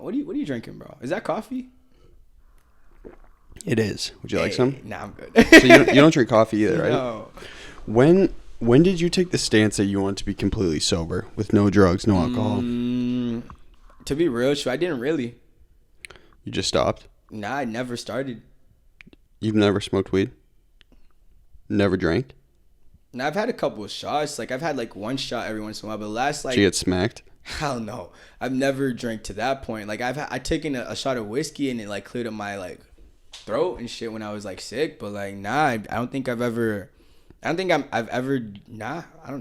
What are you drinking, bro? Is that coffee? It is. Would you like some? Nah, I'm good. So you don't drink coffee either, right? No. When did you take the stance that you wanted to be completely sober with no drugs, no alcohol? To be real, I didn't really. You just stopped? Nah, I never started. You've never smoked weed? Never drank? Now I've had a couple of shots. Like I've had like one shot every once in a while, but last like Did you get smacked? hell no. I've never drank to that point. Like I've taken a shot of whiskey and it like cleared up my like throat and shit when I was like sick. But like nah, I don't think I've ever. I don't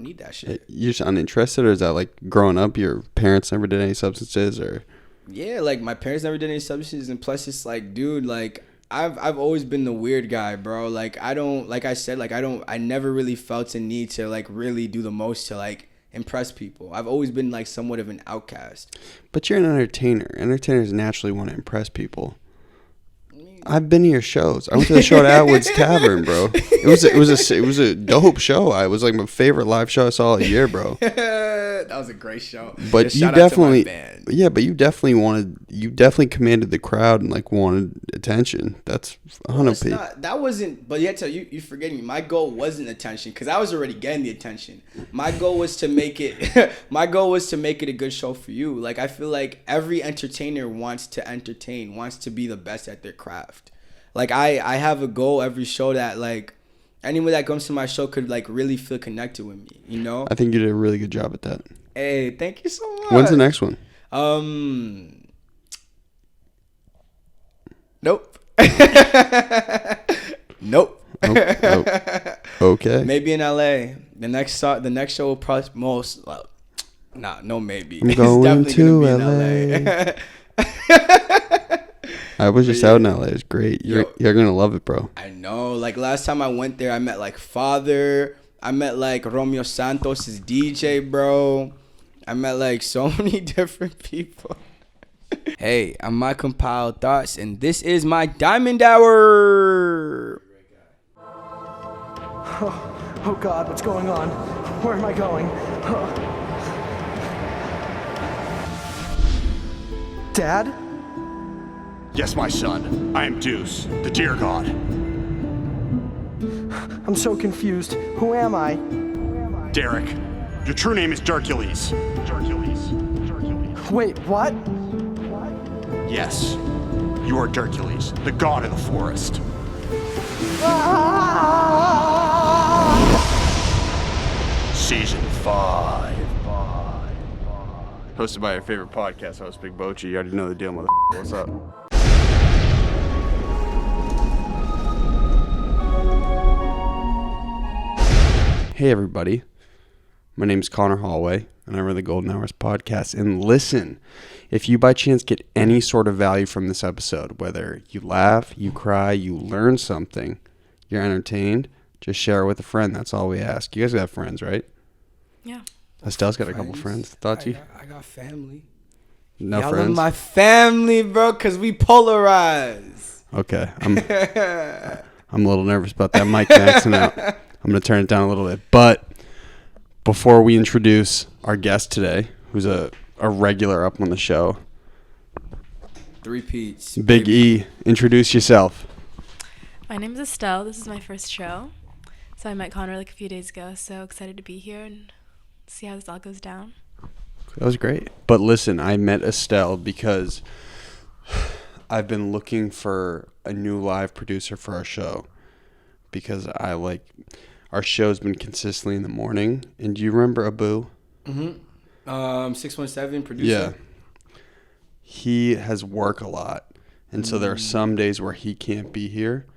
need that shit. You're just uninterested, or is that like growing up, your parents never did any substances, or? Yeah, like my parents never did any substances, and plus it's like, dude, like I've always been the weird guy, bro. Like I never really felt a need to like really do the most to like impress people. I've always been like somewhat of an outcast. But you're an entertainer. Entertainers naturally want to impress people. I've been to your shows. I went to the show at Atwood's Tavern, bro. It was a dope show. It was like my favorite live show I saw all year, bro. That was a great show. But you definitely, but you definitely commanded the crowd and like wanted attention. That's 100%. That wasn't. But yet, you forgetting. My goal wasn't attention because I was already getting the attention. My goal was to make it. My goal was to make it a good show for you. Like I feel like every entertainer wants to entertain, wants to be the best at their craft. Like I have a goal every show that like anyone that comes to my show could like really feel connected with me, you know? I think you did a really good job at that. Hey, thank you so much. When's the next one? Nope. Nope. Oh, okay. Maybe in LA. The next show will probably no maybe. I'm going to LA. I was just out in LA. It's great. You're gonna love it, bro. I know. Like last time I went there, I met like Father. I met like Romeo Santos' DJ, bro. I met like so many different people. Hey, I'm MyCompiledThoughts, and this is my Diamond Hour. Oh God, what's going on? Where am I going? Dad? Yes, my son. I am Deuce, the deer god. I'm so confused. Who am I? Derek. Your true name is Dercules. Wait, what? Yes. You are Dercules, the god of the forest. Season 5. Hosted by your favorite podcast host, Big Bochi. You already know the deal, mother. What's up? Hey, everybody. My name is Conor Holway, and I run the Golden Hours podcast. And listen, if you by chance get any sort of value from this episode, whether you laugh, you cry, you learn something, you're entertained, just share it with a friend. That's all we ask. You guys got friends, right? Yeah. Estelle's got a couple friends. I got family. No Y'all friends? are my family, bro, because we polarize. Okay. I'm a little nervous about that mic maxing out. I'm going to turn it down a little bit. But before we introduce our guest today, who's a regular up on the show, Three Peats. Big E, introduce yourself. My name is Estelle. This is my first show. So I met Conor like a few days ago. So excited to be here and see how this all goes down. That was great. But listen, I met Estelle because I've been looking for a new live producer for our show. Because our show's been consistently in the morning. And do you remember Abu? Mm-hmm. 617 producer. Yeah. He has work a lot. And so there are some days where he can't be here.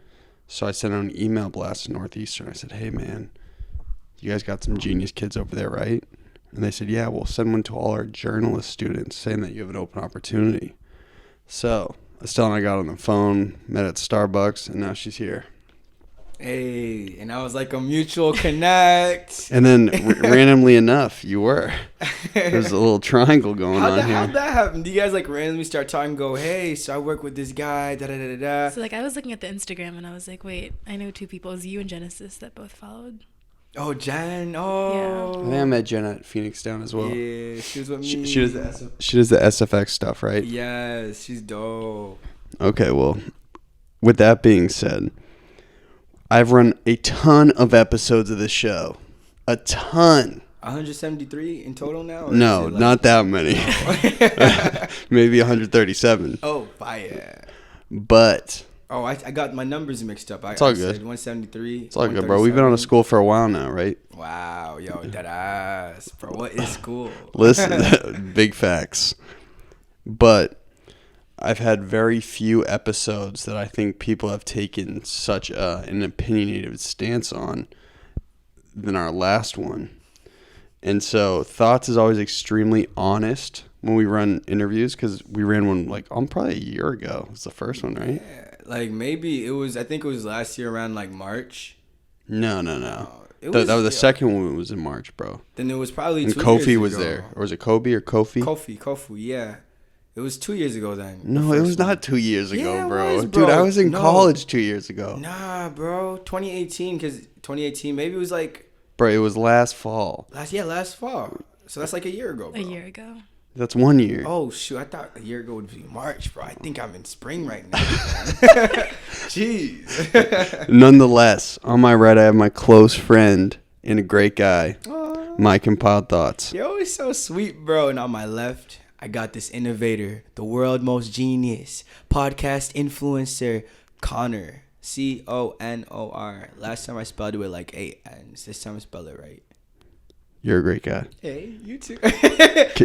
So I sent out an email blast to Northeastern. I said, hey, man, you guys got some genius kids over there, right? And they said, yeah, we'll send one to all our journalist students saying that you have an open opportunity. So Estelle and I got on the phone, met at Starbucks, and now she's here. Hey, and I was like a mutual connect. And then randomly enough, you were. There's a little triangle going on here. How'd that happen? Do you guys like randomly start talking and go, hey, so I work with this guy, da-da-da-da-da. So like I was looking at the Instagram and I was like, wait, I know two people. It was you and Genesis that both followed. Oh, Jen. I Oh. think I met Jen at Phoenix Down as well. Yeah, she was with me. She does the SFX stuff, right? Yes, she's dope. Okay, well, with that being said, I've run a ton of episodes of this show. A ton. 173 in total now? Or No, is it like- not that many. Maybe 137. Oh, fire. But Oh, I got my numbers mixed up. It's all I good. said 173. it's all good, bro. We've been on a school for a while now, right? Wow, yo, that ass. Bro, what is school? Listen, big facts. But I've had very few episodes that I think people have taken such an opinionated stance on than our last one. And so Thoughts is always extremely honest when we run interviews, because we ran one like probably a year ago. It's the first one, right? Yeah, like maybe it was, I think it was last year around like March. No. It That was the yeah. second one was in March, bro. Then it was probably And 2 Kofi years was ago. there. Or was it Kobe or Kofi? Kofi, yeah. It was 2 years ago then. No, the it first was one. not 2 years ago, Yeah, it bro. was, Dude, I bro. was in No. college 2 years ago. Nah, bro. 2018, because 2018, maybe it was like Bro, it was last fall. last fall. So that's like a year ago, bro. A year ago. That's 1 year. Oh, shoot. I thought a year ago would be March, bro. I think I'm in spring right now. Jeez. Nonetheless, on my right, I have my close friend and a great guy, My Compiled Thoughts. You're always so sweet, bro. And on my left, I got this innovator, the world most genius, podcast influencer, Conor. Conor. Last time I spelled it with like 8 N's. This time I spelled it right. You're a great guy. Hey, you too.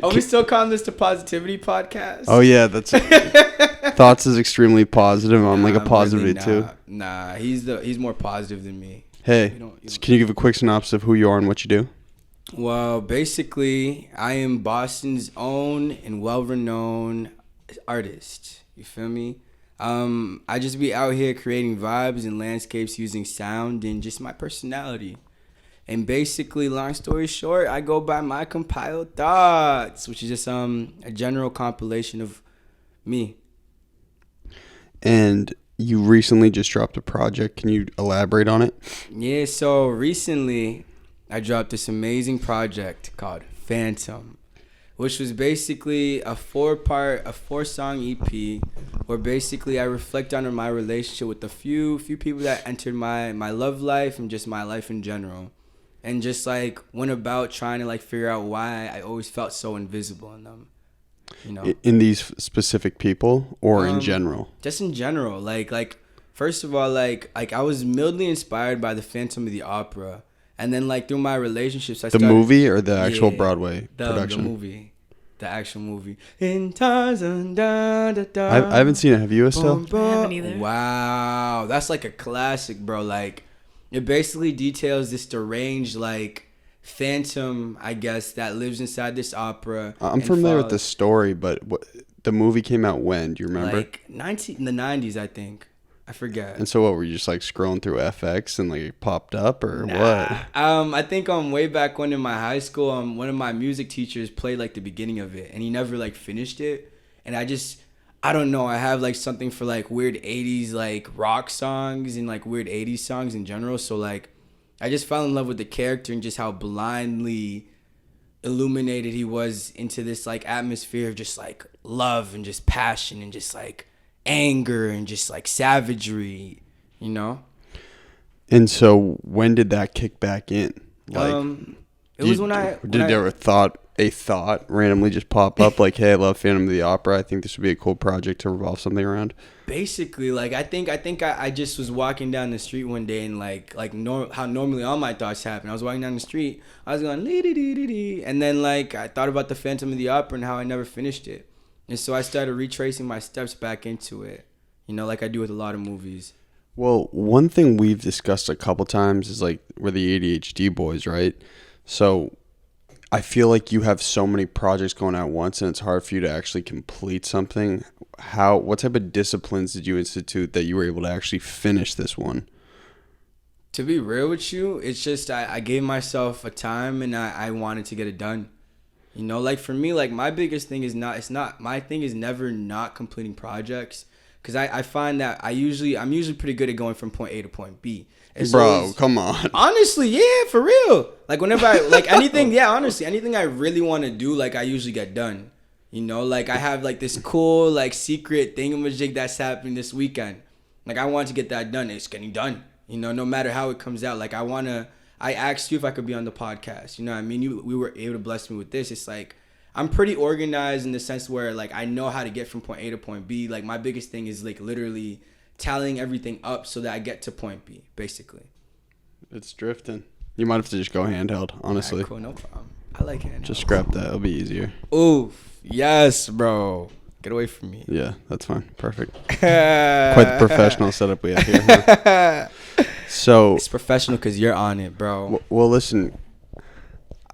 Are we still calling this the Positivity Podcast? Oh, yeah, that's Thoughts is extremely positive. I'm like a Nah, positive really too. Nah, he's more positive than me. Hey, You don't- can you give a quick synopsis of who you are and what you do? Well, basically, I am Boston's own and well-renowned artist. You feel me? I just be out here creating vibes and landscapes using sound and just my personality. And basically, long story short, I go by My Compiled Thoughts, which is just a general compilation of me. And you recently just dropped a project. Can you elaborate on it? Yeah, so recently I dropped this amazing project called Phantom, which was basically a 4-song EP where basically I reflect on my relationship with a few people that entered my love life and just my life in general. And just like went about trying to like figure out why I always felt so invisible in them. You know? In these specific people or in general? Just in general, like first of all, like I was mildly inspired by the Phantom of the Opera, and then like through my relationships, I The started, movie or the actual Yeah, Broadway production? The movie, the actual movie. In Tarzan, da, da, da, I haven't seen it. Have you, Estelle? boom, boom. I haven't either. Wow, that's like a classic, bro. Like it basically details this deranged like phantom, I guess, that lives inside this opera. I'm and familiar with the follows- story, but the movie came out when? Do you remember? like in the 90s, I think. I forget. And so what, were you just like scrolling through FX and like it popped up or what? I think way back when in my high school, one of my music teachers played like the beginning of it, and he never like finished it. And I don't know. I have like something for like weird 80s like rock songs and like weird 80s songs in general. So like I just fell in love with the character and just how blindly illuminated he was into this like atmosphere of just like love and just passion and just like anger and just like savagery, you know? And so when did that kick back in? Like, It was when I did you ever a thought randomly just pop up like, hey, I love Phantom of the Opera. I think this would be a cool project to revolve something around. Basically, like I think I just was walking down the street one day and how normally all my thoughts happen. I was walking down the street, I was going lee dee dee dee dee, and then like I thought about the Phantom of the Opera and how I never finished it, and so I started retracing my steps back into it, you know, like I do with a lot of movies. Well, one thing we've discussed a couple times is like we're the ADHD boys, right? So I feel like you have so many projects going at once and it's hard for you to actually complete something. What type of disciplines did you institute that you were able to actually finish this one? To be real with you, it's just I gave myself a time and I wanted to get it done. You know, like for me, like my biggest thing is my thing is never not completing projects. because I find that I'm usually pretty good at going from point A to point B. Bro, come on. Honestly, yeah, for real. Like whenever I like anything, yeah, honestly, anything I really want to do, like I usually get done. You know, like I have like this cool like secret thingamajig that's happening this weekend. Like I want to get that done. It's getting done. You know, no matter how it comes out. Like I asked you if I could be on the podcast. You know what I mean? We were able to bless me with this. It's like I'm pretty organized in the sense where like I know how to get from point A to point B. Like my biggest thing is like literally tallying everything up so that I get to point B, basically. It's drifting. You might have to just go handheld, honestly. Right, cool, no problem. I like handheld. Just scrap that. It'll be easier. Oof. Yes, bro. Get away from me. Yeah, that's fine. Perfect. Quite the professional setup we have here. Huh? So it's professional because you're on it, bro. Well, listen,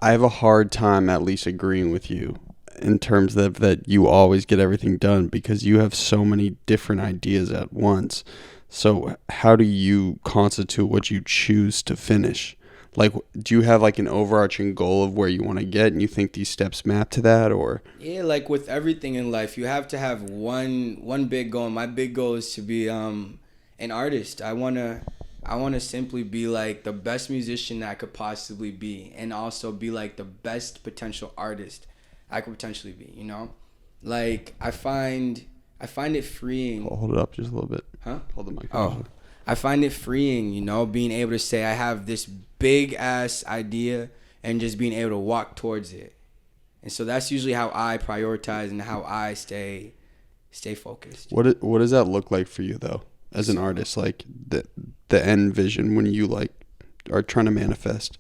I have a hard time at least agreeing with you in terms of that you always get everything done because you have so many different ideas at once. So how do you constitute what you choose to finish? Like, do you have like an overarching goal of where you want to get and you think these steps map to that, or? Yeah, like with everything in life, you have to have one big goal. My big goal is to be an artist. I wanna simply be like the best musician that I could possibly be, and also be like the best potential artist I could potentially be, you know? Like I find it freeing. Hold it up just a little bit. Huh? Hold the mic. Oh. I find it freeing, you know, being able to say I have this big ass idea and just being able to walk towards it. And so that's usually how I prioritize and how I stay focused. What does that look like for you though, as an artist? Like the end vision when you like are trying to manifest.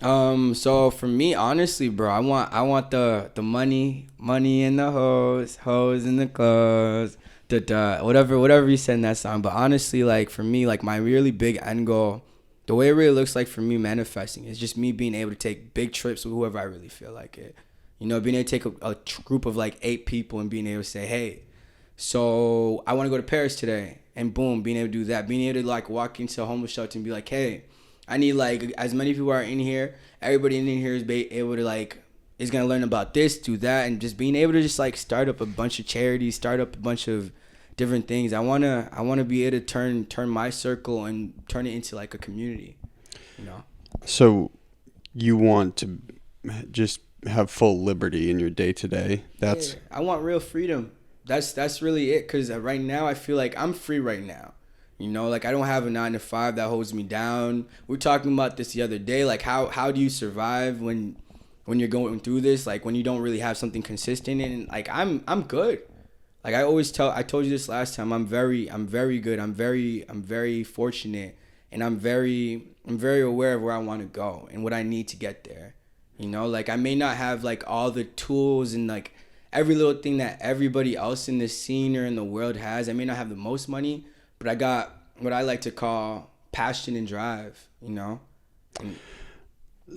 So for me, honestly, bro, I want the money and the hoes and the clothes, whatever you said in that song. But honestly, like for me, like my really big end goal, the way it really looks like for me manifesting is just me being able to take big trips with whoever I really feel like it. You know, being able to take a group of like 8 people and being able to say, hey, so I want to go to Paris today, and boom, being able to do that, being able to like walk into a homeless shelter and be like, hey, I need like as many people are in here, everybody in here is able to like is gonna learn about this, do that, and just being able to just like start up a bunch of charities, start up a bunch of different things. I wanna be able to turn my circle and turn it into like a community, you know. You want to just have full liberty in your day to day. That's I want real freedom. That's really it. Cause right now I feel like I'm free right now. You know, like I don't have a 9-to-5 that holds me down. We were talking about this the other day. Like how do you survive when you're going through this? Like when you don't really have something consistent. And like I'm good. Like I told you this last time. I'm very good. I'm very fortunate, and I'm very aware of where I want to go and what I need to get there. You know, like I may not have like all the tools and like every little thing that everybody else in this scene or in the world has. I may not have the most money, but I got what I like to call passion and drive, you know?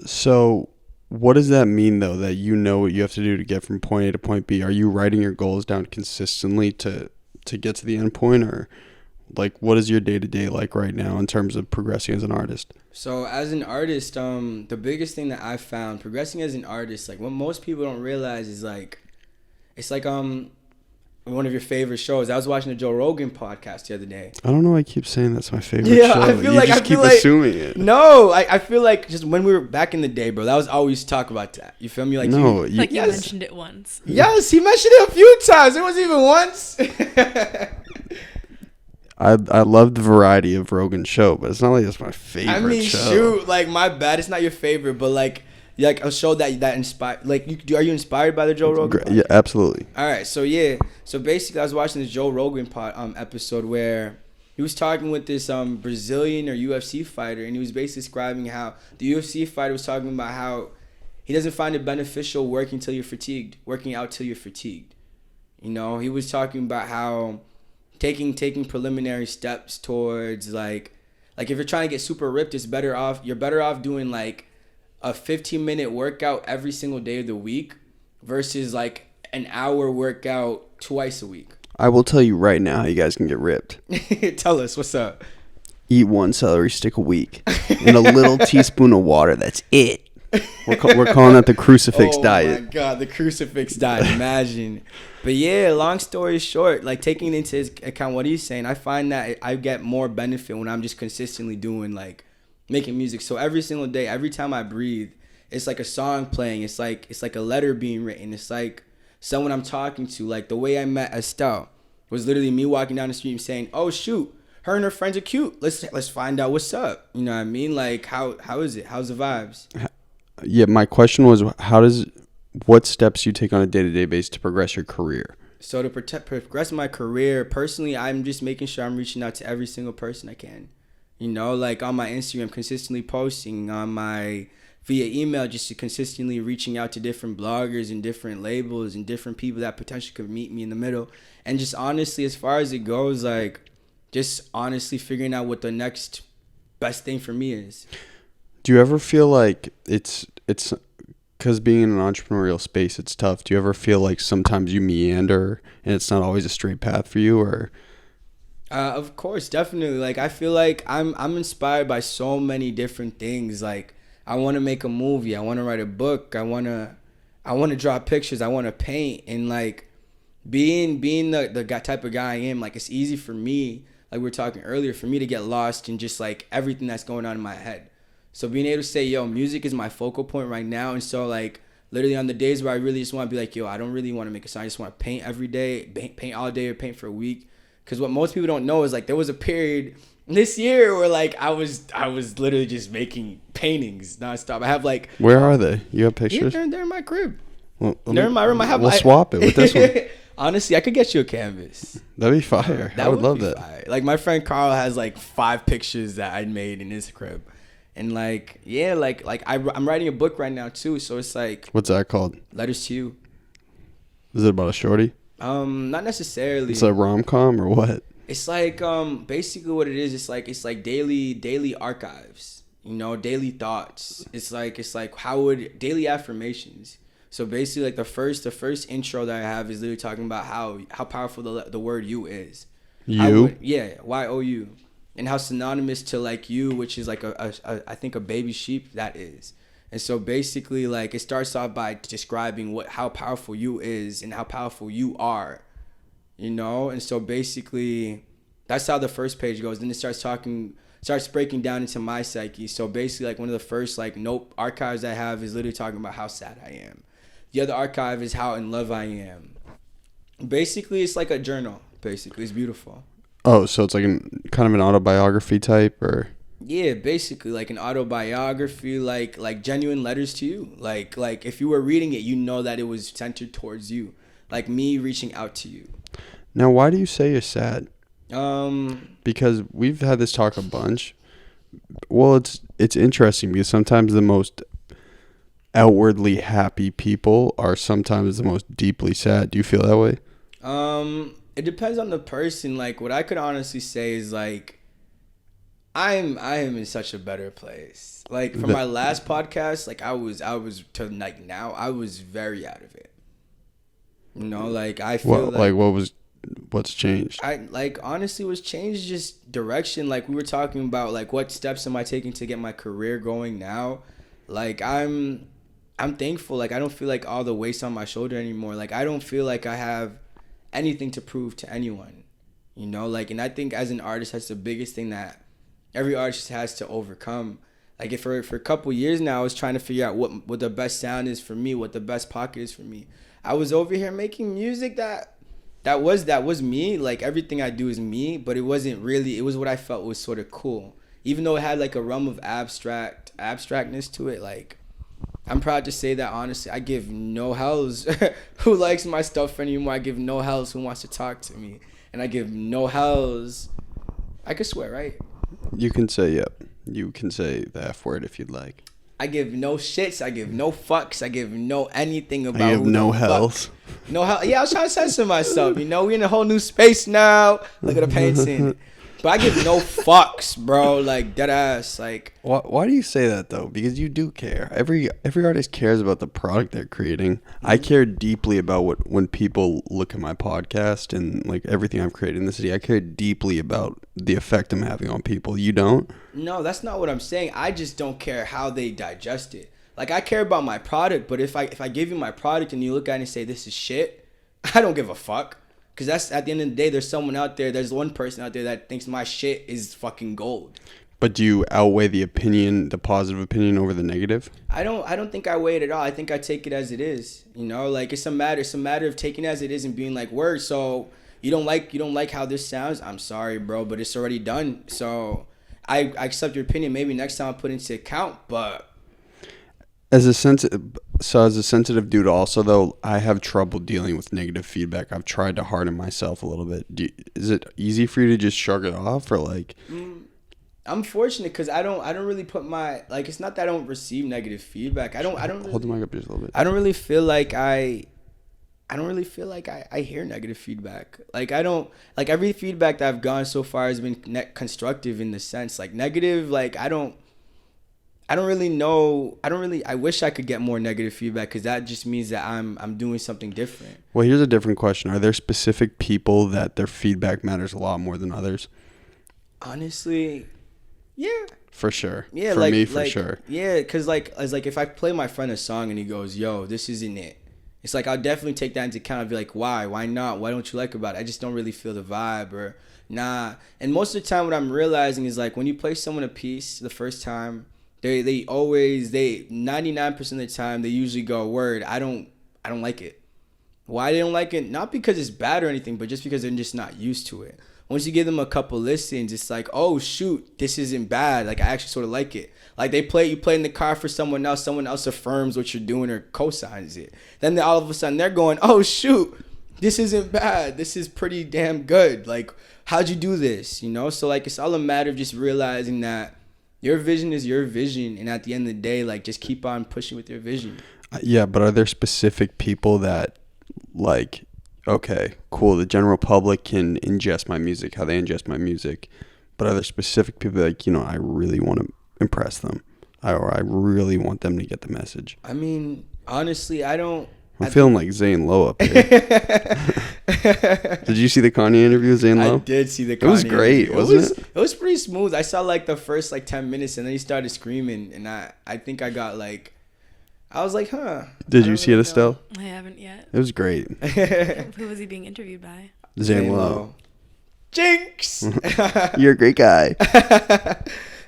So what does that mean, though, that you know what you have to do to get from point A to point B? Are you writing your goals down consistently to get to the end point? Or, like, what is your day-to-day like right now in terms of progressing as an artist? So as an artist, the biggest thing that I found progressing as an artist, like what most people don't realize is like, it's like one of your favorite shows. I was watching the Joe Rogan podcast the other day. I don't know why I keep saying that's my favorite show. I just keep assuming it. No, I feel like just when we were back in the day, bro, that was always talk about that. You feel me? Like no, you mentioned it once. Yes, he mentioned it a few times. It wasn't even once. I love the variety of Rogan's show, but it's not like it's my favorite show. Shoot, like my bad. It's not your favorite, but like a show that inspired. Like, are you inspired by the Joe Rogan podcast? Yeah, absolutely. All right, so yeah, so basically, I was watching the Joe Rogan episode where he was talking with this Brazilian or UFC fighter, and he was basically describing how the UFC fighter was talking about how he doesn't find it beneficial working out till you're fatigued. You know, he was talking about how taking preliminary steps towards like if you're trying to get super ripped, you're better off doing like a 15-minute workout every single day of the week versus like an hour workout twice a week. I will tell you right now how you guys can get ripped. Tell us, what's up? Eat 1 celery stick a week and a little teaspoon of water. That's it. We're calling that the crucifix diet. Oh my god, the crucifix diet. Imagine. But yeah, long story short, like taking into account what he's saying, I find that I get more benefit when I'm just consistently doing like making music. So every single day, every time I breathe, it's like a song playing. It's like a letter being written. It's like someone I'm talking to. Like the way I met Estelle was literally me walking down the street and saying, "Oh shoot, her and her friends are cute. Let's find out what's up." You know what I mean? Like how is it? How's the vibes? Yeah, my question was, what steps you take on a day-to-day basis to progress your career? So to progress my career, personally, I'm just making sure I'm reaching out to every single person I can. You know, like on my Instagram, consistently posting, on my via email, just consistently reaching out to different bloggers and different labels and different people that potentially could meet me in the middle. And just honestly, as far as it goes, like just honestly figuring out what the next best thing for me is. Do you ever feel like it's because being in an entrepreneurial space, it's tough? Do you ever feel like sometimes you meander and it's not always a straight path for you, or? Of course, definitely. Like I feel like I'm inspired by so many different things. Like I want to make a movie. I want to write a book. I want to draw pictures. I want to paint. And like being the type of guy I am, like it's easy for me, like we were talking earlier, for me to get lost in just like everything that's going on in my head. So being able to say, yo, music is my focal point right now. And so like literally on the days where I really just want to be like, yo, I don't really want to make a song. I just want to paint every day, paint all day or paint for a week. Because what most people don't know is like there was a period this year where like I was literally just making paintings nonstop. I have like, where are they? You have pictures? Yeah, they're in my crib. Well, they're in my room. We'll swap it with this one. Honestly, I could get you a canvas. That'd be fire. I would love that. Fire. Like my friend Carl has like 5 pictures that I made in his crib. And like, yeah, like I'm writing a book right now too. So it's like, what's that called? Letters to You. Is it about a shorty? Not necessarily. It's a rom-com or what? It's like basically what it is. It's like daily archives. You know, daily thoughts. It's like daily affirmations. So basically, like the first intro that I have is literally talking about how powerful the word you is. You? YOU. And how synonymous to like you, which is like I think a baby sheep, that is. And so basically like it starts off by describing how powerful you is and how powerful you are, you know? And so basically that's how the first page goes. Then it starts breaking down into my psyche. So basically like one of the first like note archives I have is literally talking about how sad I am. The other archive is how in love I am. Basically it's like a journal. Basically it's beautiful. Oh, so it's like kind of an autobiography type, or? Yeah, basically like an autobiography, like genuine letters to you. Like if you were reading it, you know that it was centered towards you, like me reaching out to you. Now, why do you say you're sad? Because we've had this talk a bunch. Well, it's interesting because sometimes the most outwardly happy people are sometimes the most deeply sad. Do you feel that way? It depends on the person. Like what I could honestly say is like I am in such a better place. Like from my last podcast, like I was to like now I was very out of it. You know, like I feel what's changed? I like honestly what's changed is just direction. Like we were talking about like what steps am I taking to get my career going now? Like I'm thankful. Like I don't feel like all the weights on my shoulder anymore. Like I don't feel like I have anything to prove to anyone, you know, like, and I think as an artist, that's the biggest thing that every artist has to overcome. Like if for a couple years now, I was trying to figure out what the best sound is for me, what the best pocket is for me. I was over here making music that was me. Like everything I do is me, but it wasn't really, it was what I felt was sort of cool. Even though it had like a realm of abstractness to it, like I'm proud to say that honestly, I give no hells who likes my stuff anymore. I give no hells who wants to talk to me. And I give no hells. I could swear, right? You can say, yep. You can say the F word if you'd like. I give no shits. I give no fucks. I give no anything about I give no hells. No hell. Yeah, I was trying to censor myself. You know, we're in a whole new space now. Look at the painting. But I give no fucks, bro. Like dead ass. Like why do you say that though? Because you do care. Every artist cares about the product they're creating. I care deeply about when people look at my podcast and like everything I've created in the city. I care deeply about the effect I'm having on people. You don't? No, that's not what I'm saying. I just don't care how they digest it. Like, I care about my product, but if I give you my product and you look at it and say this is shit, I don't give a fuck. Because that's, at the end of the day, there's someone out there, there's one person out there that thinks my shit is fucking gold. But do you outweigh the positive opinion over the negative? I don't think I weigh it at all. I think I take it as it is. You know, like, it's a matter of taking it as it is and being like, word, so you don't like how this sounds? I'm sorry, bro, but it's already done. So I accept your opinion. Maybe next time I'll put it into account, but as a sensitive dude also, though, I have trouble dealing with negative feedback. I've tried to harden myself a little bit. Is it easy for you to just shrug it off, or like? I'm fortunate because I don't really put my, like, it's not that I don't receive negative feedback. I don't really, hold the mic up just a little bit. I don't really feel like I hear negative feedback. Like, I don't, like, every feedback that I've gotten so far has been constructive in the sense, like, negative, like, I don't really know. I wish I could get more negative feedback because that just means that I'm doing something different. Well, here's a different question. Are there specific people that their feedback matters a lot more than others? Honestly, yeah. For sure. Yeah, for like, me, for sure. Yeah, because, like, if I play my friend a song and he goes, yo, this isn't it. It's like, I'll definitely take that into account. I'll be like, why? Why not? What don't you like about it? I just don't really feel the vibe, or nah. And most of the time what I'm realizing is, like, when you play someone a piece the first time, they 99% of the time they usually go, word, I don't like it. Why they don't like it? Not because it's bad or anything, but just because they're just not used to it. Once you give them a couple listens, it's like, oh shoot, this isn't bad. Like, I actually sort of like it. Like, you play in the car for someone else affirms what you're doing or co-signs it. Then all of a sudden they're going, oh shoot, this isn't bad. This is pretty damn good. Like, how'd you do this? You know? So, like, it's all a matter of just realizing that your vision is your vision, and at the end of the day, like, just keep on pushing with your vision. Yeah, but are there specific people that, like, okay, cool, the general public can ingest my music, how they ingest my music, but are there specific people that, like, you know, I really want to impress them, or I really want them to get the message? I mean, honestly, I'm feeling like Zane Lowe up here. Did you see the Kanye interview with Zane Lowe? I did see the Kanye It was great, wasn't it? It was pretty smooth. I saw, like, the first, like, 10 minutes, and then he started screaming, and I think I got, like, I was like, huh. Did you see it, Estelle? I haven't yet. It was great. Who was he being interviewed by? Zane Lowe. Jinx! You're a great guy.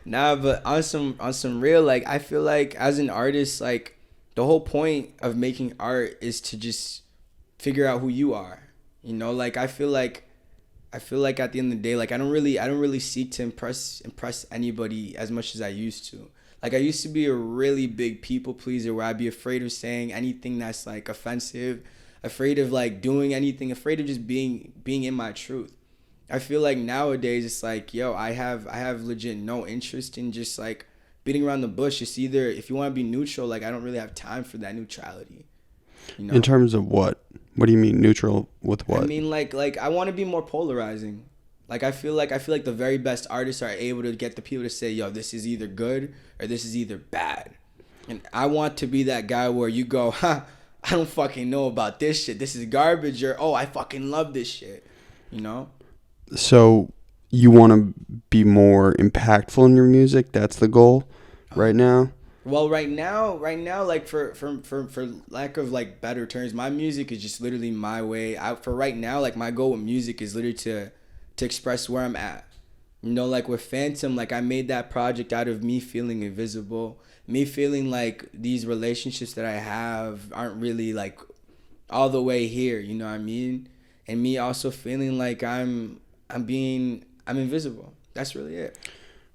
Nah, but on some real, like, I feel like as an artist, like, the whole point of making art is to just figure out who you are. You know, like, I feel like at the end of the day, like, I don't really seek to impress anybody as much as I used to. Like, I used to be a really big people pleaser where I'd be afraid of saying anything that's, like, offensive, afraid of, like, doing anything, afraid of just being in my truth. I feel like nowadays it's like, yo, I have legit no interest in just, like, beating around the bush. It's either, if you want to be neutral, like, I don't really have time for that neutrality. You know? In terms of what? What do you mean neutral with what? I mean, like I want to be more polarizing. Like, I feel like the very best artists are able to get the people to say, yo, this is either good or this is either bad. And I want to be that guy where you go, I don't fucking know about this shit. This is garbage, or, oh, I fucking love this shit. You know? So you want to be more impactful in your music? That's the goal right now? Well, right now, like, for lack of, like, better terms, my music is just literally my way. For right now, like, my goal with music is literally to express where I'm at. You know, like, with Phantom, like, I made that project out of me feeling invisible, me feeling like these relationships that I have aren't really, like, all the way here, you know what I mean? And me also feeling like I'm invisible. That's really it.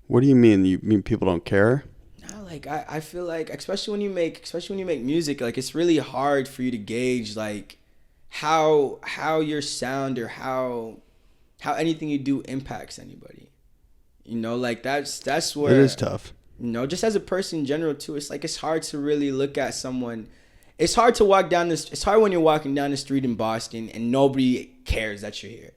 What do you mean? You mean people don't care? No, like, I feel like, especially when you make music, like, it's really hard for you to gauge, like, how your sound or how anything you do impacts anybody. You know, like, that's where it is tough. You know, just as a person in general too, it's like, it's hard to really look at someone. It's hard to walk down this. It's hard when you're walking down the street in Boston and nobody cares that you're here.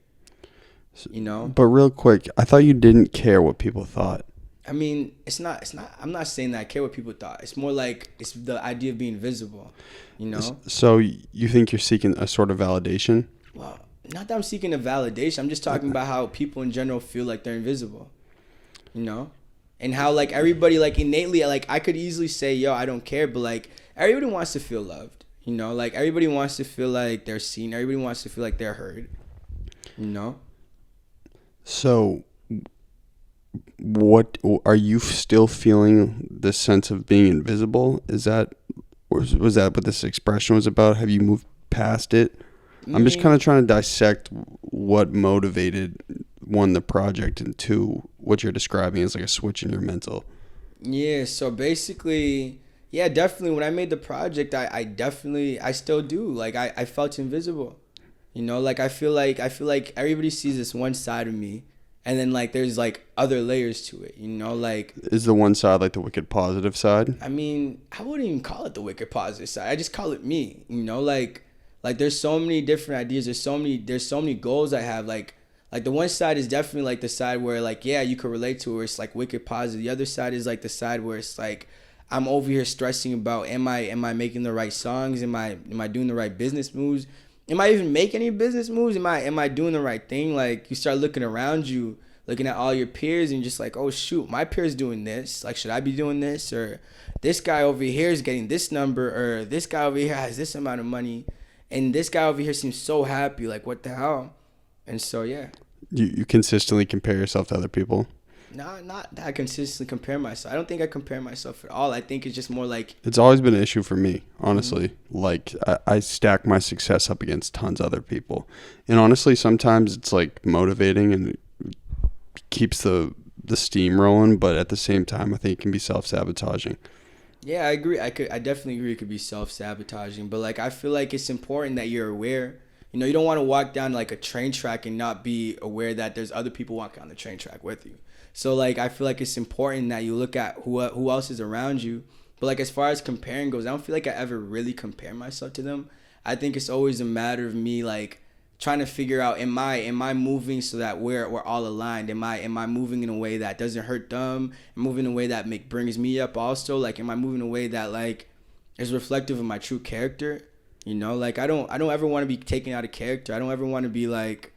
You know. But real quick, I thought you didn't care what people thought. I mean, it's not. I'm not saying that I care what people thought. It's more like, it's the idea of being visible. You know. So you think you're seeking a sort of validation? Well, not that I'm seeking a validation. I'm just talking about how people in general feel like they're invisible. You know. and how like everybody like innately, like I could easily say, yo, I don't care, but like everybody wants to feel loved, you know, like everybody wants to feel like they're seen, everybody wants to feel like they're heard, you know. So what are you still feeling, this sense of being invisible? Is that, or was that what this expression was about? Have you moved past it? I'm just kind of trying to dissect what motivated, one, the project, and two, what you're describing as like a switch in your mental. Yeah, so basically, yeah, definitely when I made the project, I still do. Like I felt invisible. You know, like I feel like everybody sees this one side of me, and then like there's like other layers to it, you know, like Is the one side like the wicked positive side? I mean, I wouldn't even call it the wicked positive side. I just call it me, you know, like there's so many different ideas, there's so many goals I have, like the one side is definitely like the side where like, yeah, you could relate to it, where it's like wicked positive. The other side is like the side where it's like I'm over here stressing about am I making the right songs? Am I doing the right business moves? Am I even making any business moves? Am I doing the right thing? Like you start looking around you, looking at all your peers, and you're just like, oh shoot, my peer's doing this. Like, should I be doing this? Or this guy over here is getting this number, or this guy over here has this amount of money, and this guy over here seems so happy. Like, what the hell? And so yeah. You consistently compare yourself to other people? Not that I consistently compare myself. I don't think I compare myself at all. I think it's just more like... It's always been an issue for me, honestly. Like, I stack my success up against tons of other people. And honestly, sometimes it's, like, motivating and it keeps the steam rolling. But at the same time, I think it can be self-sabotaging. Yeah, I agree. I definitely agree it could be self-sabotaging. But, like, I feel like it's important that you're aware. You know, you don't want to walk down, like, a train track and not be aware that there's other people walking on the train track with you. So, like, I feel like it's important that you look at who else is around you. But, like, as far as comparing goes, I don't feel like I ever really compare myself to them. I think it's always a matter of me, like, trying to figure out, am I moving so that we're all aligned? Am I moving in a way that doesn't hurt them? Am I moving in a way that brings me up also? Like, am I moving in a way that, like, is reflective of my true character? You know, like, I don't ever want to be taken out of character. I don't ever want to be, like,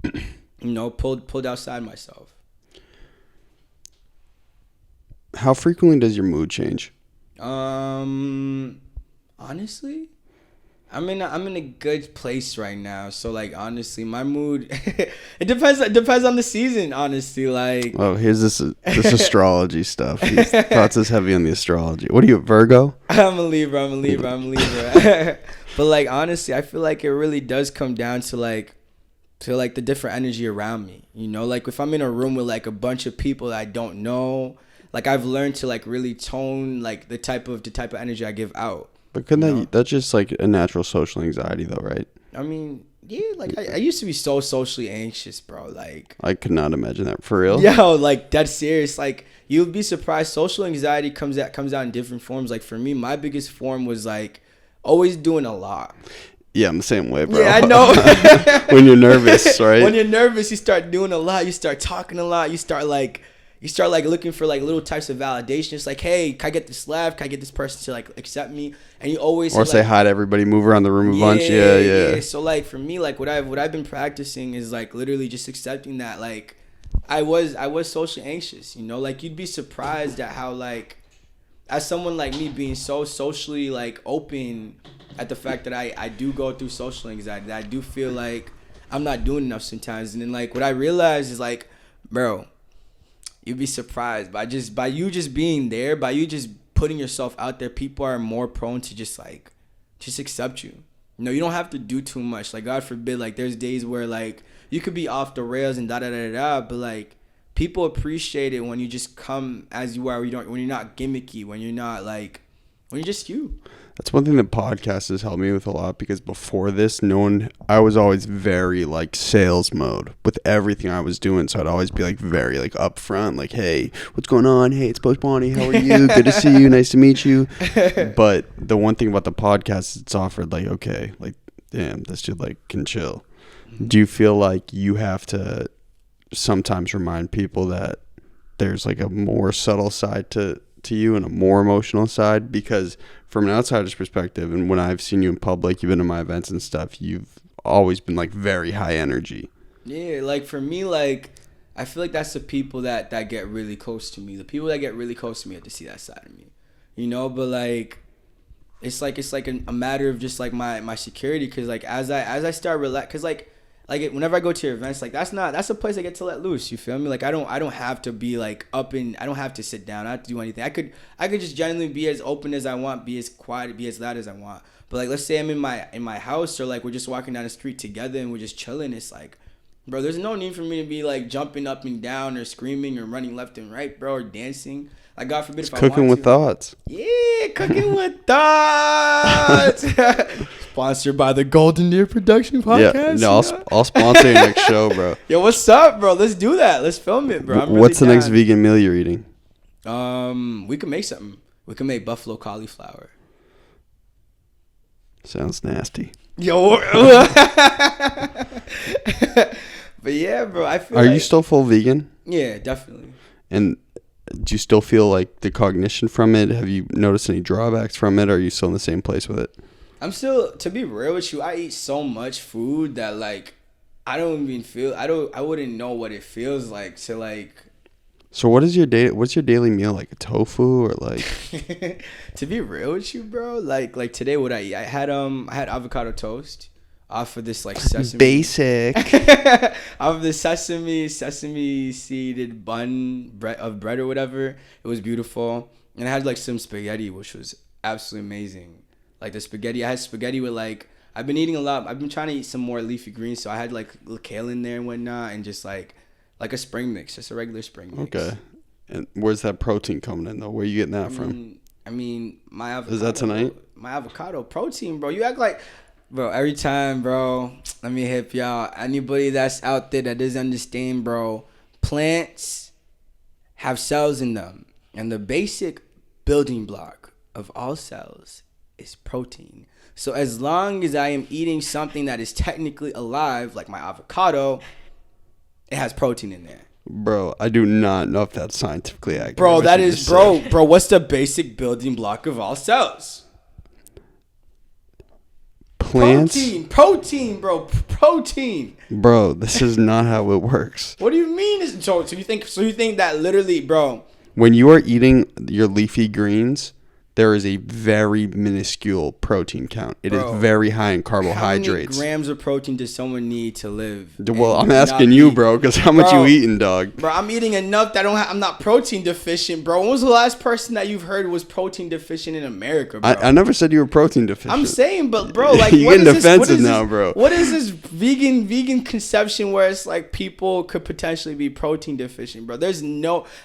you know, pulled outside myself. How frequently does your mood change? Honestly, I'm in a good place right now. So like honestly, my mood it depends on the season, honestly. Like, oh, here's this astrology stuff. Thoughts is heavy on the astrology. What are you, a Virgo? I'm a Libra. But like honestly, I feel like it really does come down to like the different energy around me. You know, like if I'm in a room with like a bunch of people that I don't know, like I've learned to like really tone like the type of energy I give out. But couldn't that's just like a natural social anxiety though, right? I mean, yeah, like I used to be so socially anxious, bro. Like I could not imagine that. For real? Yo, like that's serious. Like you'd be surprised. Social anxiety comes out in different forms. Like for me, my biggest form was like always doing a lot. Yeah, I'm the same way, bro. Yeah, I know. When you're nervous, right? When you're nervous, you start doing a lot. You start talking a lot. You start looking for like little types of validation. It's like, hey, can I get this laugh? Can I get this person to like accept me? And you always or say hi to everybody, move around the room a bunch. Yeah. So like for me, like what I've been practicing is like literally just accepting that like I was socially anxious. You know, like you'd be surprised at how like as someone like me being so socially like open at the fact that I do go through social anxiety, that I do feel like I'm not doing enough sometimes. And then like what I realized is like, bro, you'd be surprised by you just being there, by you just putting yourself out there, people are more prone to just accept you. You know, you don't have to do too much. Like God forbid, like there's days where like you could be off the rails and but like people appreciate it when you just come as you are. When you're not gimmicky, when you're just you. That's one thing that podcast has helped me with a lot, because before this, I was always very like sales mode with everything I was doing. So I'd always be like very like upfront, like, hey, what's going on? Hey, it's Post Bonnie. How are you? Good to see you. Nice to meet you. But the one thing about the podcast is it's offered like, okay, like, damn, this dude like can chill. Do you feel like you have to sometimes remind people that there's like a more subtle side to you and a more emotional side? Because from an outsider's perspective, and when I've seen you in public, you've been to my events and stuff, you've always been like very high energy. Yeah, like for me, like I feel like that's the people that get really close to me. The people that get really close to me have to see that side of me, you know. But like, it's like a matter of just like my security, because like as I start relax, because like whenever I go to your events, like that's a place I get to let loose. You feel me? Like I don't have to be like up and I don't have to sit down. I don't have to do anything. I could just genuinely be as open as I want, be as quiet, be as loud as I want. But like, let's say I'm in my house, or like we're just walking down the street together and we're just chilling. It's like, bro, there's no need for me to be like jumping up and down or screaming or running left and right, bro, or dancing. Like, God forbid if I want to. Cooking with thoughts. Yeah, cooking with thoughts. Sponsored by the Golden Deer Production Podcast. Yeah, no, I'll sponsor your next show, bro. Yo, what's up, bro? Let's do that. Let's film it, bro. What's the next vegan meal you're eating? We can make something. We can make buffalo cauliflower. Sounds nasty. Yo. But yeah, bro, I feel. Are you still full vegan? Yeah, definitely. And do you still feel like the cognition from it? Have you noticed any drawbacks from it? Or are you still in the same place with it? I'm still, to be real with you, I eat so much food that like I wouldn't know what it feels like to like. So what's your daily meal like? A tofu or like? To be real with you, bro, like today what I eat, I had avocado toast off of this like sesame basic off of the sesame seeded bread or whatever. It was beautiful, and I had like some spaghetti, which was absolutely amazing. Like the spaghetti, I had spaghetti with like, I've been eating a lot. I've been trying to eat some more leafy greens, so I had like kale in there and whatnot, and just like a spring mix, just a regular spring mix. Okay. And where's that protein coming in though? Where are you getting that from? I mean, my avocado. Is that tonight? My avocado protein, bro. You act like, bro, every time, bro. Let me hip y'all. Anybody that's out there that doesn't understand, bro, plants have cells in them, and the basic building block of all cells is protein. So as long as I am eating something that is technically alive, like my avocado, it has protein in there. Bro, I do not know if that's scientifically accurate. Bro, that is, bro, what's the basic building block of all cells? Plants? Protein, bro. Protein. Bro, this is not how it works. What do you mean? So you think that literally, bro? When you are eating your leafy greens, there is a very minuscule protein count. It is very high in carbohydrates. How many grams of protein does someone need to live? Well, I'm asking you, bro, because how much you eating, dog? Bro, I'm eating enough that I'm not protein deficient, bro. When was the last person that you've heard was protein deficient in America, bro? I never said you were protein deficient. I'm saying, but bro, like, you're getting defensive now, bro. What is this vegan conception where it's like people could potentially be protein deficient, bro?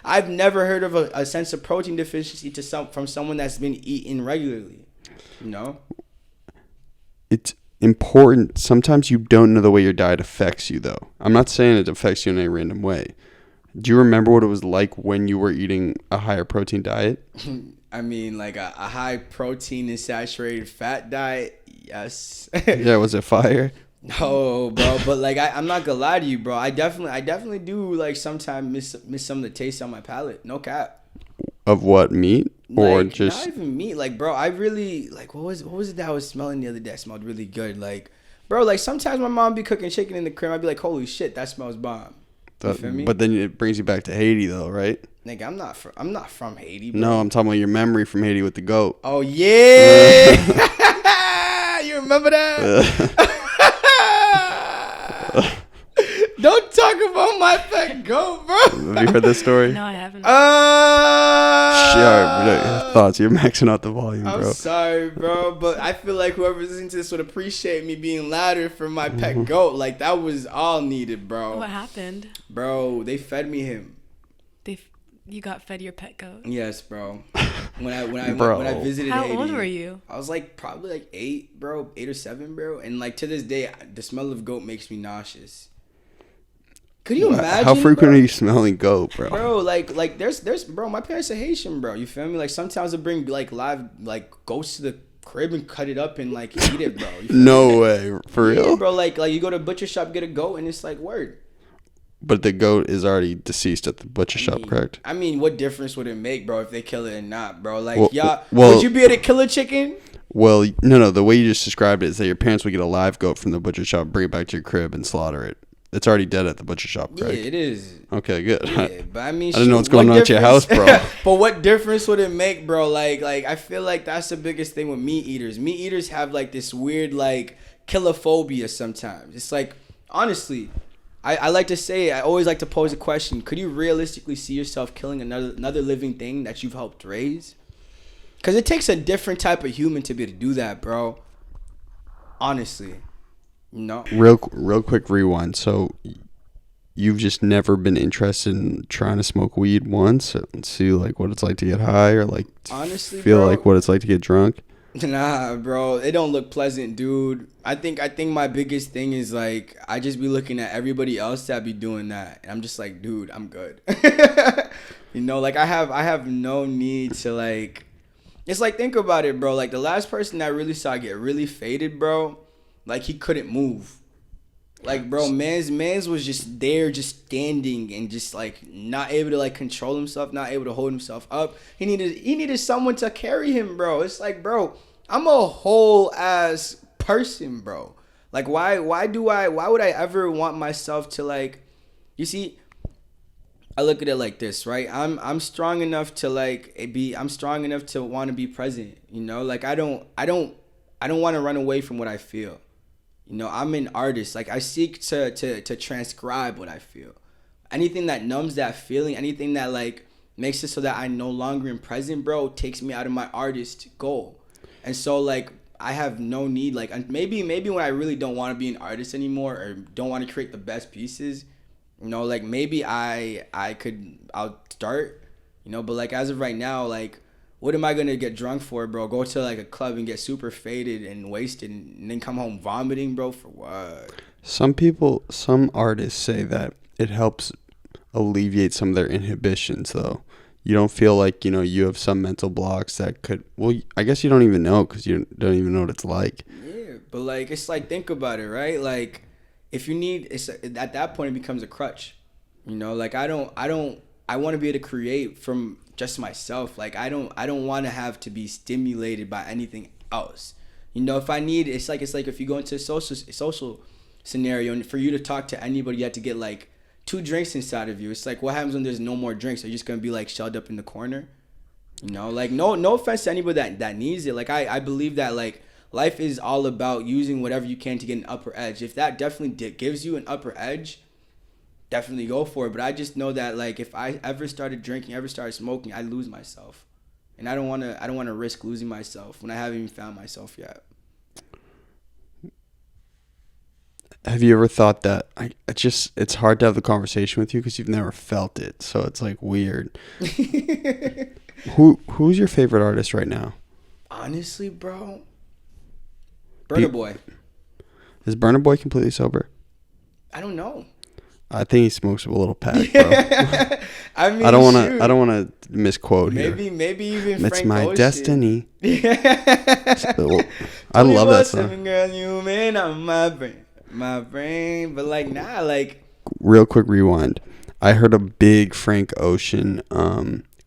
I've never heard of a sense of protein deficiency from someone that's been eating regularly, you know? It's important. Sometimes you don't know the way your diet affects you, though. I'm not saying it affects you in a random way. Do you remember what it was like when you were eating a higher protein diet? I mean, like a high protein and saturated fat diet, yes. Yeah, was it fire? No, bro, but like I'm not gonna lie to you, bro. I definitely do like sometimes miss some of the taste on my palate. No cap. Of what, meat? Or like, just not even meat, like, bro, I really like what was it that I was smelling the other day? It smelled really good, like, bro, like sometimes my mom be cooking chicken in the crib, I'd be like, holy shit, that smells bomb. You feel me? But then it brings you back to Haiti, though, right? Nigga, I'm not from Haiti, bro. No, I'm talking about your memory from Haiti with the goat. Oh yeah. You remember that? Don't talk about my pet goat, bro. Have you heard this story? No, I haven't. Thoughts. You're maxing out the volume, bro. I'm sorry, bro, but I feel like whoever's listening to this would appreciate me being louder for my pet goat. Like, that was all needed, bro. What happened? Bro, they fed me him. You got fed your pet goat? Yes, bro. When I visited How Haiti. How old were you? I was like probably like 8, bro, 8 or 7, bro. And like to this day, the smell of goat makes me nauseous. Could you imagine? How frequent bro? are you smelling goat, bro? Bro, like there's bro, my parents are Haitian, bro. You feel me? Like sometimes they bring like live like goats to the crib and cut it up and like eat it, bro. No way, for real? Yeah, bro. Like you go to a butcher shop, get a goat, and it's like word. But the goat is already deceased at the butcher shop, correct? I mean, what difference would it make, bro, if they kill it or not, bro? Like, well, would you be able to kill a chicken? Well, no. The way you just described it is that your parents would get a live goat from the butcher shop, bring it back to your crib, and slaughter it. it's already dead at the butcher shop, Yeah, correct? it is. Okay, good. Yeah, but I mean, I didn't know what's shoot, what going on at your house, difference- bro. But what difference would it make, bro? Like I feel like that's the biggest thing with meat eaters. Meat eaters have like this weird like kilophobia sometimes. It's like, honestly, I like to say, I always like to pose a question: could you realistically see yourself killing another living thing that you've helped raise? Because it takes a different type of human to be able to do that, bro. Honestly, no. Real quick rewind. So you've just never been interested in trying to smoke weed once and see like what it's like to get high, or like Honestly, feel bro, like what it's like to get drunk? Nah, bro, it don't look pleasant, dude. I think my biggest thing is like I just be looking at everybody else that be doing that, and I'm just like, dude, I'm good. You know, like I have no need to like. It's like, think about it, bro. Like the last person that I really saw get really faded, bro. Like he couldn't move. Like, bro, man's was just there, just standing and just like not able to like control himself, not able to hold himself up. He needed someone to carry him, bro. It's like, bro, I'm a whole ass person, bro. Like, why would I ever want myself to like, you see, I look at it like this, right? I'm strong enough to like I'm strong enough to want to be present, you know? Like I don't want to run away from what I feel. You know, I'm an artist. Like I seek to transcribe what I feel. Anything that numbs that feeling, anything that like makes it so that I no longer am present, bro, takes me out of my artist goal. And so like I have no need, like maybe when I really don't want to be an artist anymore or don't want to create the best pieces, you know, like maybe I'll start, you know, but like as of right now, like what am I gonna get drunk for, bro? Go to like a club and get super faded and wasted and then come home vomiting, bro, for what? Some artists say that it helps alleviate some of their inhibitions, though. You don't feel like, you know, you have some mental blocks that could, well, I guess you don't even know because you don't even know what it's like. Yeah, but like, it's like, think about it, right? Like, if you need, it's at that point it becomes a crutch, you know? Like, I want to be able to create from just myself. Like, I don't want to have to be stimulated by anything else. You know, if I need, it's like if you go into a social scenario and for you to talk to anybody, you have to get like 2 drinks inside of you. It's like, what happens when there's no more drinks? Are you just gonna be like shelled up in the corner? You know, like no offense to anybody that needs it. Like I believe that like life is all about using whatever you can to get an upper edge. If that definitely gives you an upper edge, definitely go for it. But I just know that like if I ever started drinking, ever started smoking, I'd lose myself, and I don't want to risk losing myself when I haven't even found myself yet. Have you ever thought that it's hard to have the conversation with you because you've never felt it, so it's like weird. Who's your favorite artist right now? Honestly, bro, Burna Boy. Is Burna Boy completely sober? I don't know. I think he smokes a little pack, bro. I mean, I don't want to misquote here. Maybe even It's Frank my Ocean. destiny. So, I love that song. Girl, you man on my brain, but like nah, like Real quick rewind. I heard a big Frank Ocean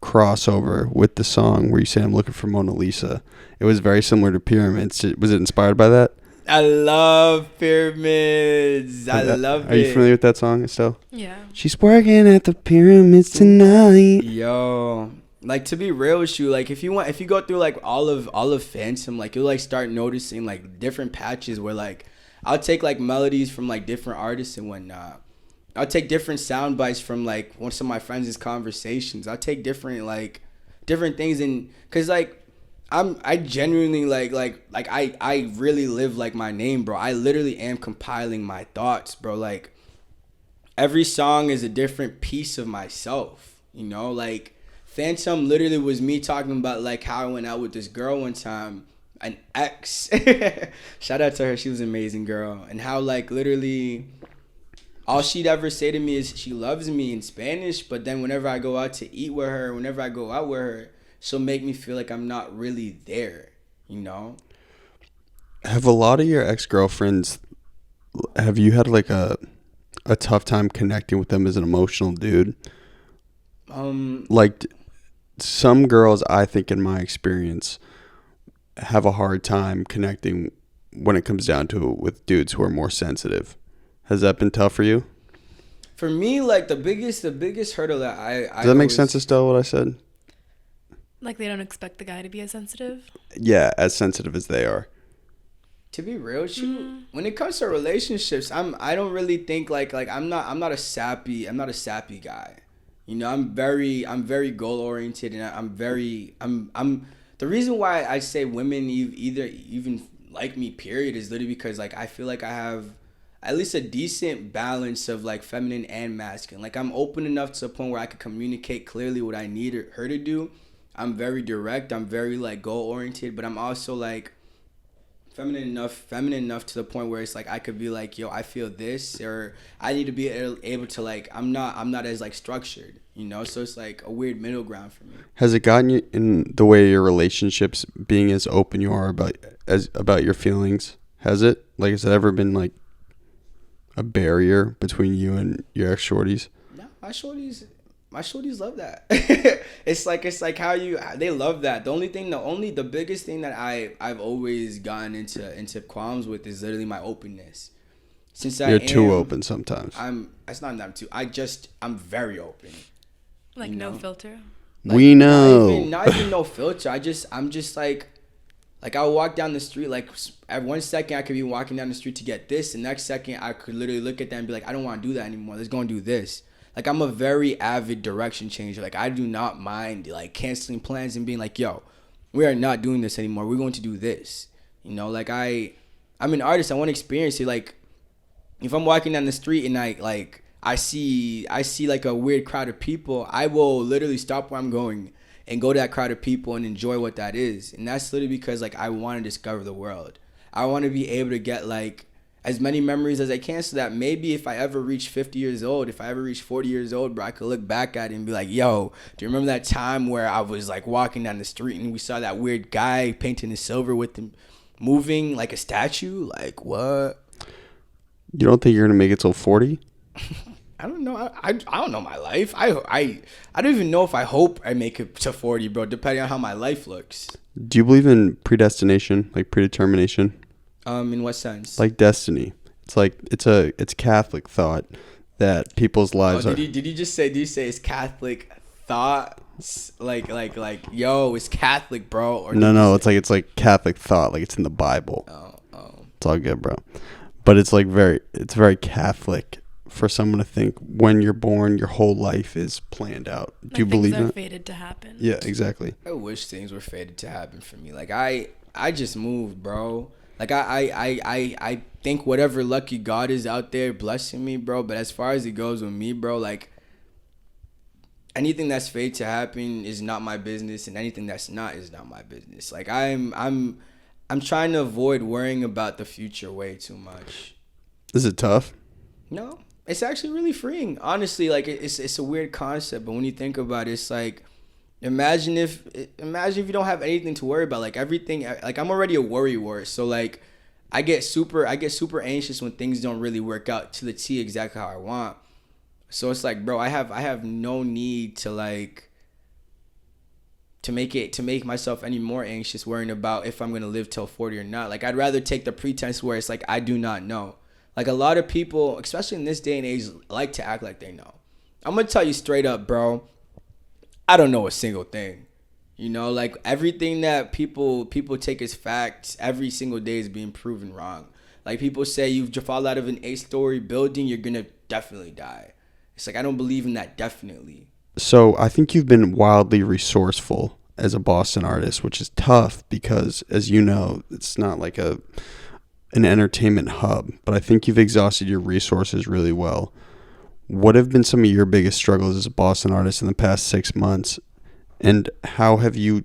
crossover with the song where you say I'm looking for Mona Lisa. It was very similar to Pyramids. Was it inspired by that? I love Pyramids. I love it. Are you familiar with that song, Estelle? Yeah. She's working at the Pyramids tonight. Yo, like to be real with you, like if you go through like all of Phantom, like you'll like start noticing like different patches where like I'll take like melodies from like different artists and whatnot. I'll take different sound bites from like one of my friends' conversations. I'll take different things, and cause like I genuinely like I really live like my name, bro. I literally am compiling my thoughts, bro. Like every song is a different piece of myself, you know? Like Phantom literally was me talking about like how I went out with this girl one time, an ex. Shout out to her, she was an amazing girl. And how like literally all she'd ever say to me is she loves me in Spanish, but then whenever I go out to eat with her, whenever I go out with her, she'll make me feel like I'm not really there, you know? Have a lot of your ex-girlfriends, have you had like a tough time connecting with them as an emotional dude? Like some girls, I think in my experience, have a hard time connecting when it comes down to it with dudes who are more sensitive. Has that been tough for you? For me, like the biggest hurdle that I Does that make sense, Estelle, what I said? Like they don't expect the guy to be as sensitive? Yeah, as sensitive as they are. To be real with you, when it comes to relationships, I don't really think like I'm not a sappy guy. You know, I'm very goal oriented, and I'm the reason why I say women even like me, period, is literally because like I feel like I have at least a decent balance of like feminine and masculine. Like I'm open enough to the point where I can communicate clearly what I need her to do. I'm very direct. I'm very like goal oriented, but I'm also like feminine enough to the point where it's like I could be like, yo, I feel this, or I need to be able to like I'm not as like structured, you know. So it's like a weird middle ground for me. Has it gotten you in the way of your relationships being as open you are about your feelings? Has it? Like, has it ever been like a barrier between you and your ex shorties? No, my shorties love that. it's like how they love that. The biggest thing that I've always gotten into qualms with is literally my openness. Since You're too open sometimes. It's not that I'm too. I'm very open. Like no filter. Like, we know. Not even no filter. I'm just like I'll walk down the street. Like at 1 second I could be walking down the street to get this, the next second I could literally look at that and be like, I don't want to do that anymore. Let's go and do this. Like I'm a very avid direction changer. Like I do not mind like canceling plans and being like, yo, we are not doing this anymore. We're going to do this. You know, like I'm an artist. I want to experience it. Like if I'm walking down the street and I see like a weird crowd of people, I will literally stop where I'm going and go to that crowd of people and enjoy what that is. And that's literally because like I want to discover the world. I want to be able to get like as many memories as I can, so that maybe if I ever reach 50 years old, if I ever reach 40 years old, bro, I could look back at it and be like, yo, do you remember that time where I was like walking down the street and we saw that weird guy painting in silver with him moving like a statue? Like, what? You don't think you're going to make it till 40? I don't know. I don't know my life. I don't even know if I hope I make it to 40, bro, depending on how my life looks. Do you believe in predestination, like predetermination? In what sense? Like destiny. It's like it's Catholic thought that people's lives are. Did you say it's Catholic thought? Like yo, it's Catholic, bro. Or no, it's like Catholic thought, like it's in the Bible. Oh. It's all good, bro. But it's very Catholic for someone to think when you're born, your whole life is planned out. Do you believe things are that? fated to happen. Yeah, exactly. I wish things were fated to happen for me. Like I just moved, bro. Like I think whatever lucky God is out there blessing me, bro. But as far as it goes with me, bro, like anything that's fated to happen is not my business, and anything that's not is not my business. Like I'm trying to avoid worrying about the future way too much. Is it tough? No, it's actually really freeing. Honestly, like it's a weird concept, but when you think about it, it's like imagine if you don't have anything to worry about. Like everything, like I'm already a worrywart, so like I get super anxious when things don't really work out to the T exactly how I want. So it's like, bro, I have no need to like to make myself any more anxious worrying about if I'm gonna live till 40 or not. Like I'd rather take the pretense where it's like I do not know. Like a lot of people, especially in this day and age, like to act like they know. I'm gonna tell you straight up, bro. I don't know a single thing. You know, like everything that people take as facts every single day is being proven wrong. Like people say you fall out of an 8-story building, you're gonna definitely die. It's like I don't believe in that definitely. So I think you've been wildly resourceful as a Boston artist, which is tough because, as you know, it's not like an entertainment hub. But I think you've exhausted your resources really well. What have been some of your biggest struggles as a Boston artist in the past 6 months? And how have you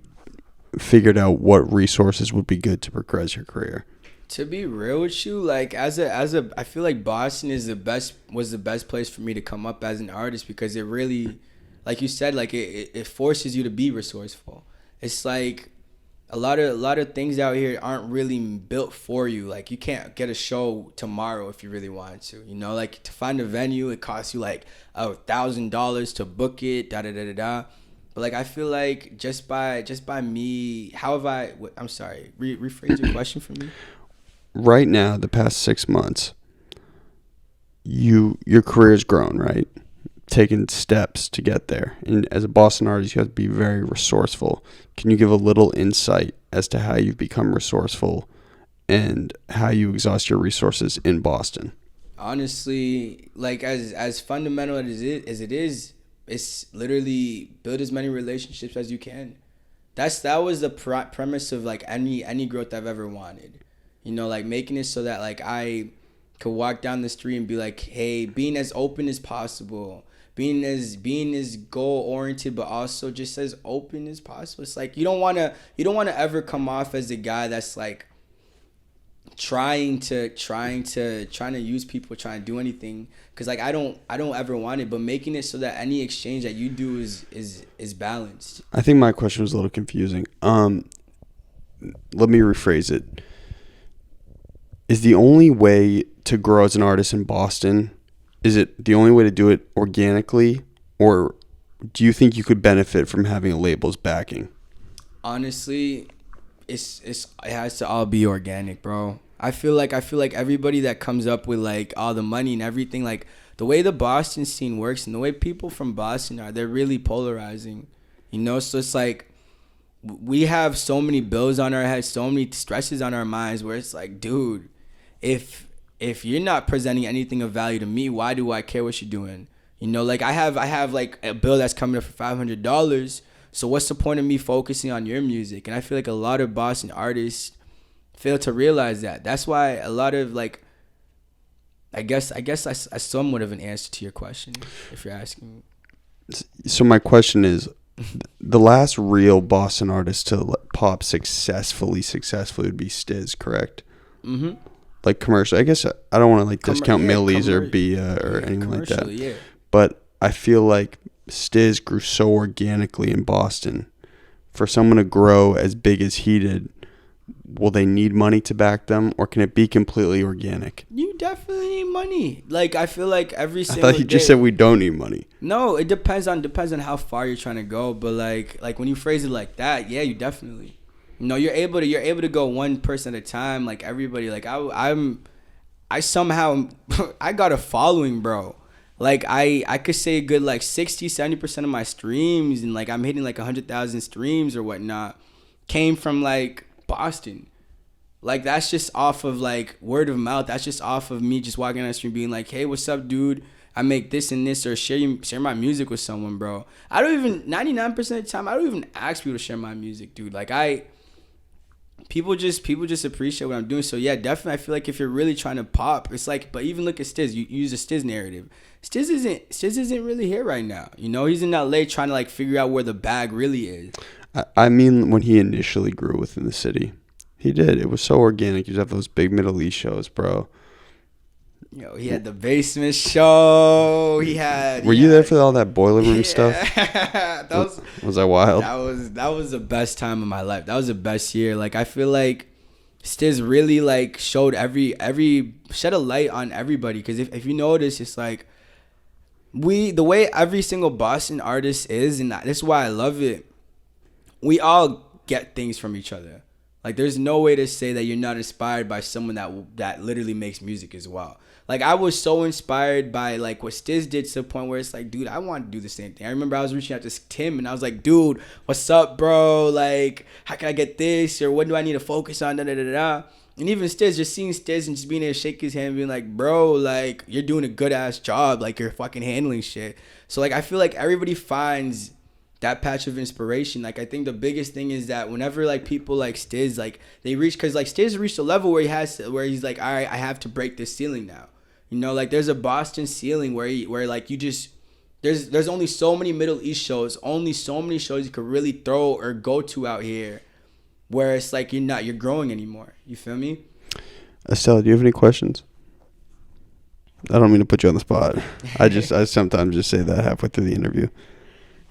figured out what resources would be good to progress your career? To be real with you, like I feel like Boston was the best place for me to come up as an artist, because it really, like you said, like it forces you to be resourceful. It's like a lot of things out here aren't really built for you. Like you can't get a show tomorrow if you really want to. You know, like to find a venue, it costs you like $1,000 to book it. But like I feel like just by me, how have I? I'm sorry. Rephrase your question for me. Right now, the past 6 months, your career's grown, right? Taking steps to get there. And as a Boston artist, you have to be very resourceful. Can you give a little insight as to how you've become resourceful and how you exhaust your resources in Boston? Honestly, like as fundamental as it is, it's literally build as many relationships as you can. That was the premise of like any growth I've ever wanted. You know, like making it so that like I could walk down the street and be like, hey, being as open as possible, being as goal oriented, but also just as open as possible. It's like you don't wanna ever come off as the guy that's like trying to use people, trying to do anything, because like I don't ever want it, but making it so that any exchange that you do is balanced. I think my question was a little confusing. Let me rephrase it. Is the only way to grow as an artist in Boston, is it the only way to do it organically, or do you think you could benefit from having a label's backing? Honestly, it has to all be organic, bro. I feel like everybody that comes up with like all the money and everything, like the way the Boston scene works and the way people from Boston are, they're really polarizing, you know? So it's like we have so many bills on our heads, so many stresses on our minds, where it's like, dude, if you're not presenting anything of value to me, why do I care what you're doing? You know, like I have like a bill that's coming up for $500. So what's the point of me focusing on your music? And I feel like a lot of Boston artists fail to realize that. That's why a lot of like, I guess I somewhat of an answer to your question, if you're asking me. So my question is, the last real Boston artist to pop successfully would be Stiz, correct? Mm-hmm. Like commercial. I guess I don't want to like discount Millie's or Bia or anything like that. Yeah. But I feel like Stiz grew so organically in Boston. For someone to grow as big as he did, will they need money to back them, or can it be completely organic? You definitely need money. Like I feel like every single I thought you just said we don't need money. No, it depends on how far you're trying to go. But like when you phrase it like that, yeah, you definitely. You know, you're able to go one person at a time. Like everybody, like I somehow I got a following, bro. Like I could say a good like 60-70% of my streams, and like I'm hitting like 100,000 streams or whatnot, came from like Boston. Like that's just off of like word of mouth. That's just off of me just walking on the street being like, hey, what's up, dude? I make this and this, or share my music with someone, bro. I don't even 99% of the time I don't even ask people to share my music, dude. Like people just appreciate what I'm doing. So yeah, definitely I feel like if you're really trying to pop, it's like, but even look at Stiz. You use a Stiz narrative. Stiz isn't really here right now. You know, he's in LA trying to like figure out where the bag really is. I mean, when he initially grew within the city, he did. It was so organic. You have those big Middle East shows, bro. Yo, he had the basement show. Were you there for all that boiler room stuff? Was that wild? That was the best time of my life. That was the best year. Like I feel like Stiz really like showed shed a light on everybody. Because if you notice, it's like the way every single Boston artist is, and this is why I love it. We all get things from each other. Like there's no way to say that you're not inspired by someone that literally makes music as well. Like I was so inspired by like what Stiz did to the point where it's like, dude, I want to do the same thing. I remember I was reaching out to Tim and I was like, dude, what's up, bro? Like, how can I get this? Or what do I need to focus on? Da da da da. And even Stiz, just seeing Stiz and just being able to shake his hand and being like, bro, like you're doing a good ass job. Like you're fucking handling shit. So like I feel like everybody finds that patch of inspiration. Like I think the biggest thing is that whenever like people like Stiz, like they reach, because like Stiz reached a level where he's like, all right, I have to break this ceiling now. You know, like there's a Boston ceiling where like you just there's only so many Middle East shows, only so many shows you could really throw or go to out here, where it's like you're growing anymore. You feel me? Estelle, do you have any questions? I don't mean to put you on the spot. I sometimes just say that halfway through the interview.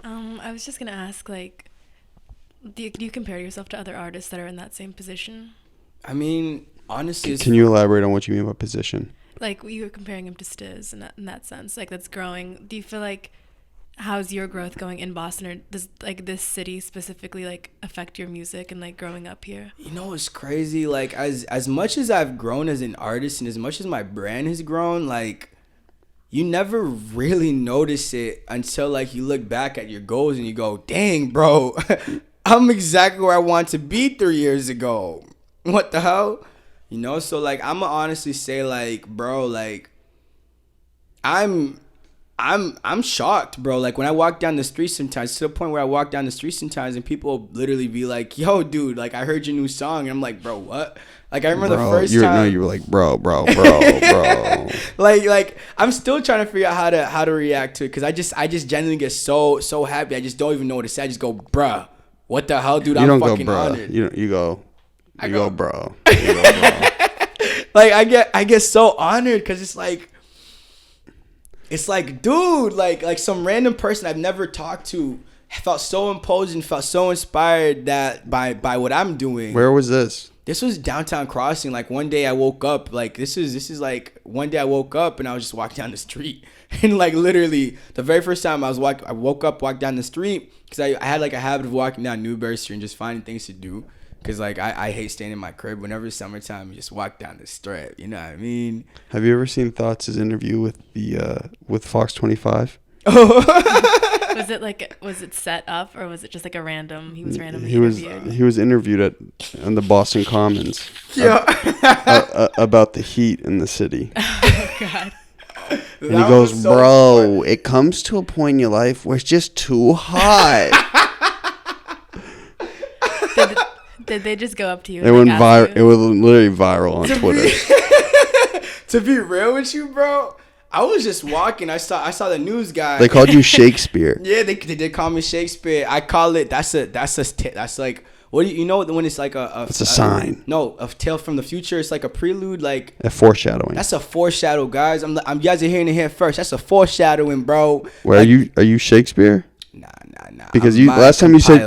I was just gonna ask, like, do you compare yourself to other artists that are in that same position? I mean, honestly, can you elaborate on what you mean by position? Like you were comparing him to Stiz in that sense, like that's growing. Do you feel like how's your growth going in Boston, or does like this city specifically like affect your music and like growing up here? You know, it's crazy. Like as much as I've grown as an artist and as much as my brand has grown, like you never really notice it until like you look back at your goals and you go, dang, bro, I'm exactly where I want to be 3 years ago. What the hell? You know, so like I'ma honestly say like, bro, like I'm shocked, bro. Like when I walk down the street sometimes, to the point where I walk down the street sometimes and people literally be like, yo, dude, like I heard your new song. And I'm like, bro, what? Like I remember the first time. No, you were like, bro. like I'm still trying to figure out how to react to it, because I just genuinely get so happy. I just don't even know what to say. I just go, bruh, what the hell, dude? You I'm don't fucking go, bruh. honored. You go, bro. You go, bro. Like I get so honored, because it's like, dude, like some random person I've never talked to felt so imposed and felt so inspired that by what I'm doing. Where was this? This was downtown Crossing. Like one day I woke up, like this is like one day I woke up and I was just walking down the street, and like literally the very first time I woke up, walked down the street, because I had like a habit of walking down Newbury Street and just finding things to do. Because, like, I hate staying in my crib. Whenever it's summertime, you just walk down the strip. You know what I mean? Have you ever seen Thoughts' interview with Fox 25? Was it set up, or was it just like a random? He was randomly interviewed. He was interviewed on the Boston Commons. Yeah. About the heat in the city. Oh, God. And he goes, bro, funny. It comes to a point in your life where it's just too hot. Did they just go up to you? It went viral. It was literally viral on Twitter. To be real with you, bro, I was just walking. I saw the news guy. They called you Shakespeare. Yeah, they did call me Shakespeare. I call it that's like, what do you know when it's like it's a sign. No, a tale from the future. It's like a prelude, like a foreshadowing. That's a foreshadow, guys. I'm you guys are hearing it here first. That's a foreshadowing, bro. Where are you Shakespeare? Nah. Because last time you said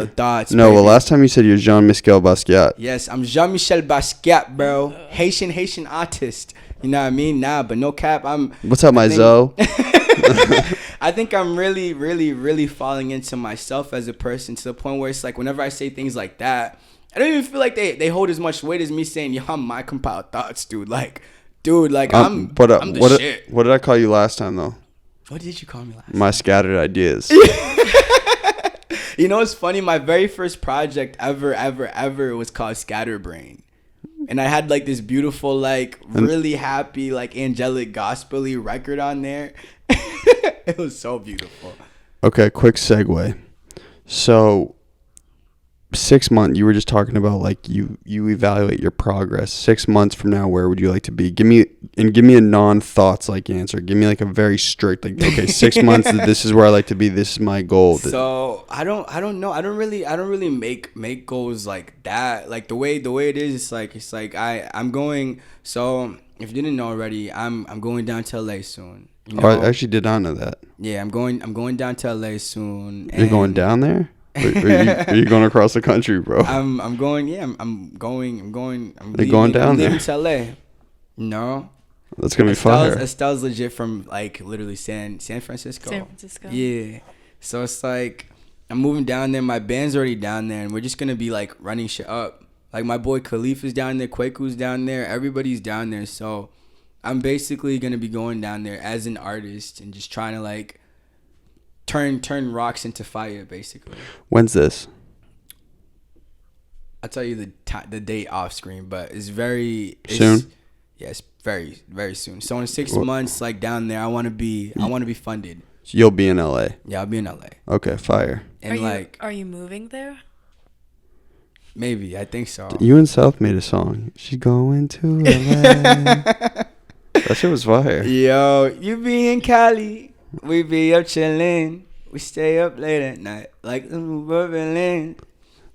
you're Jean-Michel Basquiat. Yes, I'm Jean-Michel Basquiat, bro. Haitian artist. You know what I mean? Nah, but no cap. What's up, my Zoe? I think I'm really, really, really falling into myself as a person, to the point where it's like whenever I say things like that, I don't even feel like they hold as much weight as me saying, yo, I'm my compiled thoughts, dude. Like, I'm the shit. What did I call you last time, though? What did you call me last? My scattered ideas. You know, it's funny. My very first project ever was called Scatterbrain. And I had like this beautiful, like really happy, like angelic gospel-y record on there. It was so beautiful. Okay, quick segue. So 6 months, you were just talking about like you evaluate your progress. 6 months from now, where would you like to be? Give me a non-thoughts like answer. Give me like a very strict, like, okay, 6 months, this is where I like to be, this is my goal. So I don't know. I don't really make goals like that. Like the way it is, it's like I'm going. So if you didn't know already, I'm going down to LA soon. You know? Oh, I actually did not know that. Yeah, I'm going down to LA soon. You're going down there? Are you going across the country, bro? I'm going. Yeah, I'm going. I'm leaving to LA. No. That's gonna be fire. Estelle's legit from like literally San Francisco. San Francisco. Yeah. So it's like I'm moving down there. My band's already down there, and we're just gonna be like running shit up. Like my boy Khalif is down there, Kweku's down there, everybody's down there. So I'm basically gonna be going down there as an artist and just trying to like turn rocks into fire, basically. When's this? I'll tell you the date off screen, but it's soon. Yes, very, very soon. So in 6 months, like down there, I want to be funded. So you'll be in LA. Yeah, I'll be in LA. Okay, fire. And are you moving there? Maybe, I think so. You and South made a song. She going to LA. That shit was fire. Yo, you be in Cali. We be up chillin'. We stay up late at night. Like Berlin.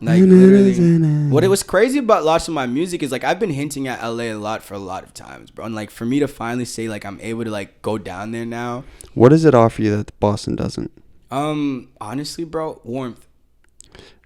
Like literally. What it was crazy about lots of my music is like I've been hinting at LA a lot for a lot of times, bro. And like for me to finally say like I'm able to like go down there now. What does it offer you that Boston doesn't? Honestly, bro, warmth.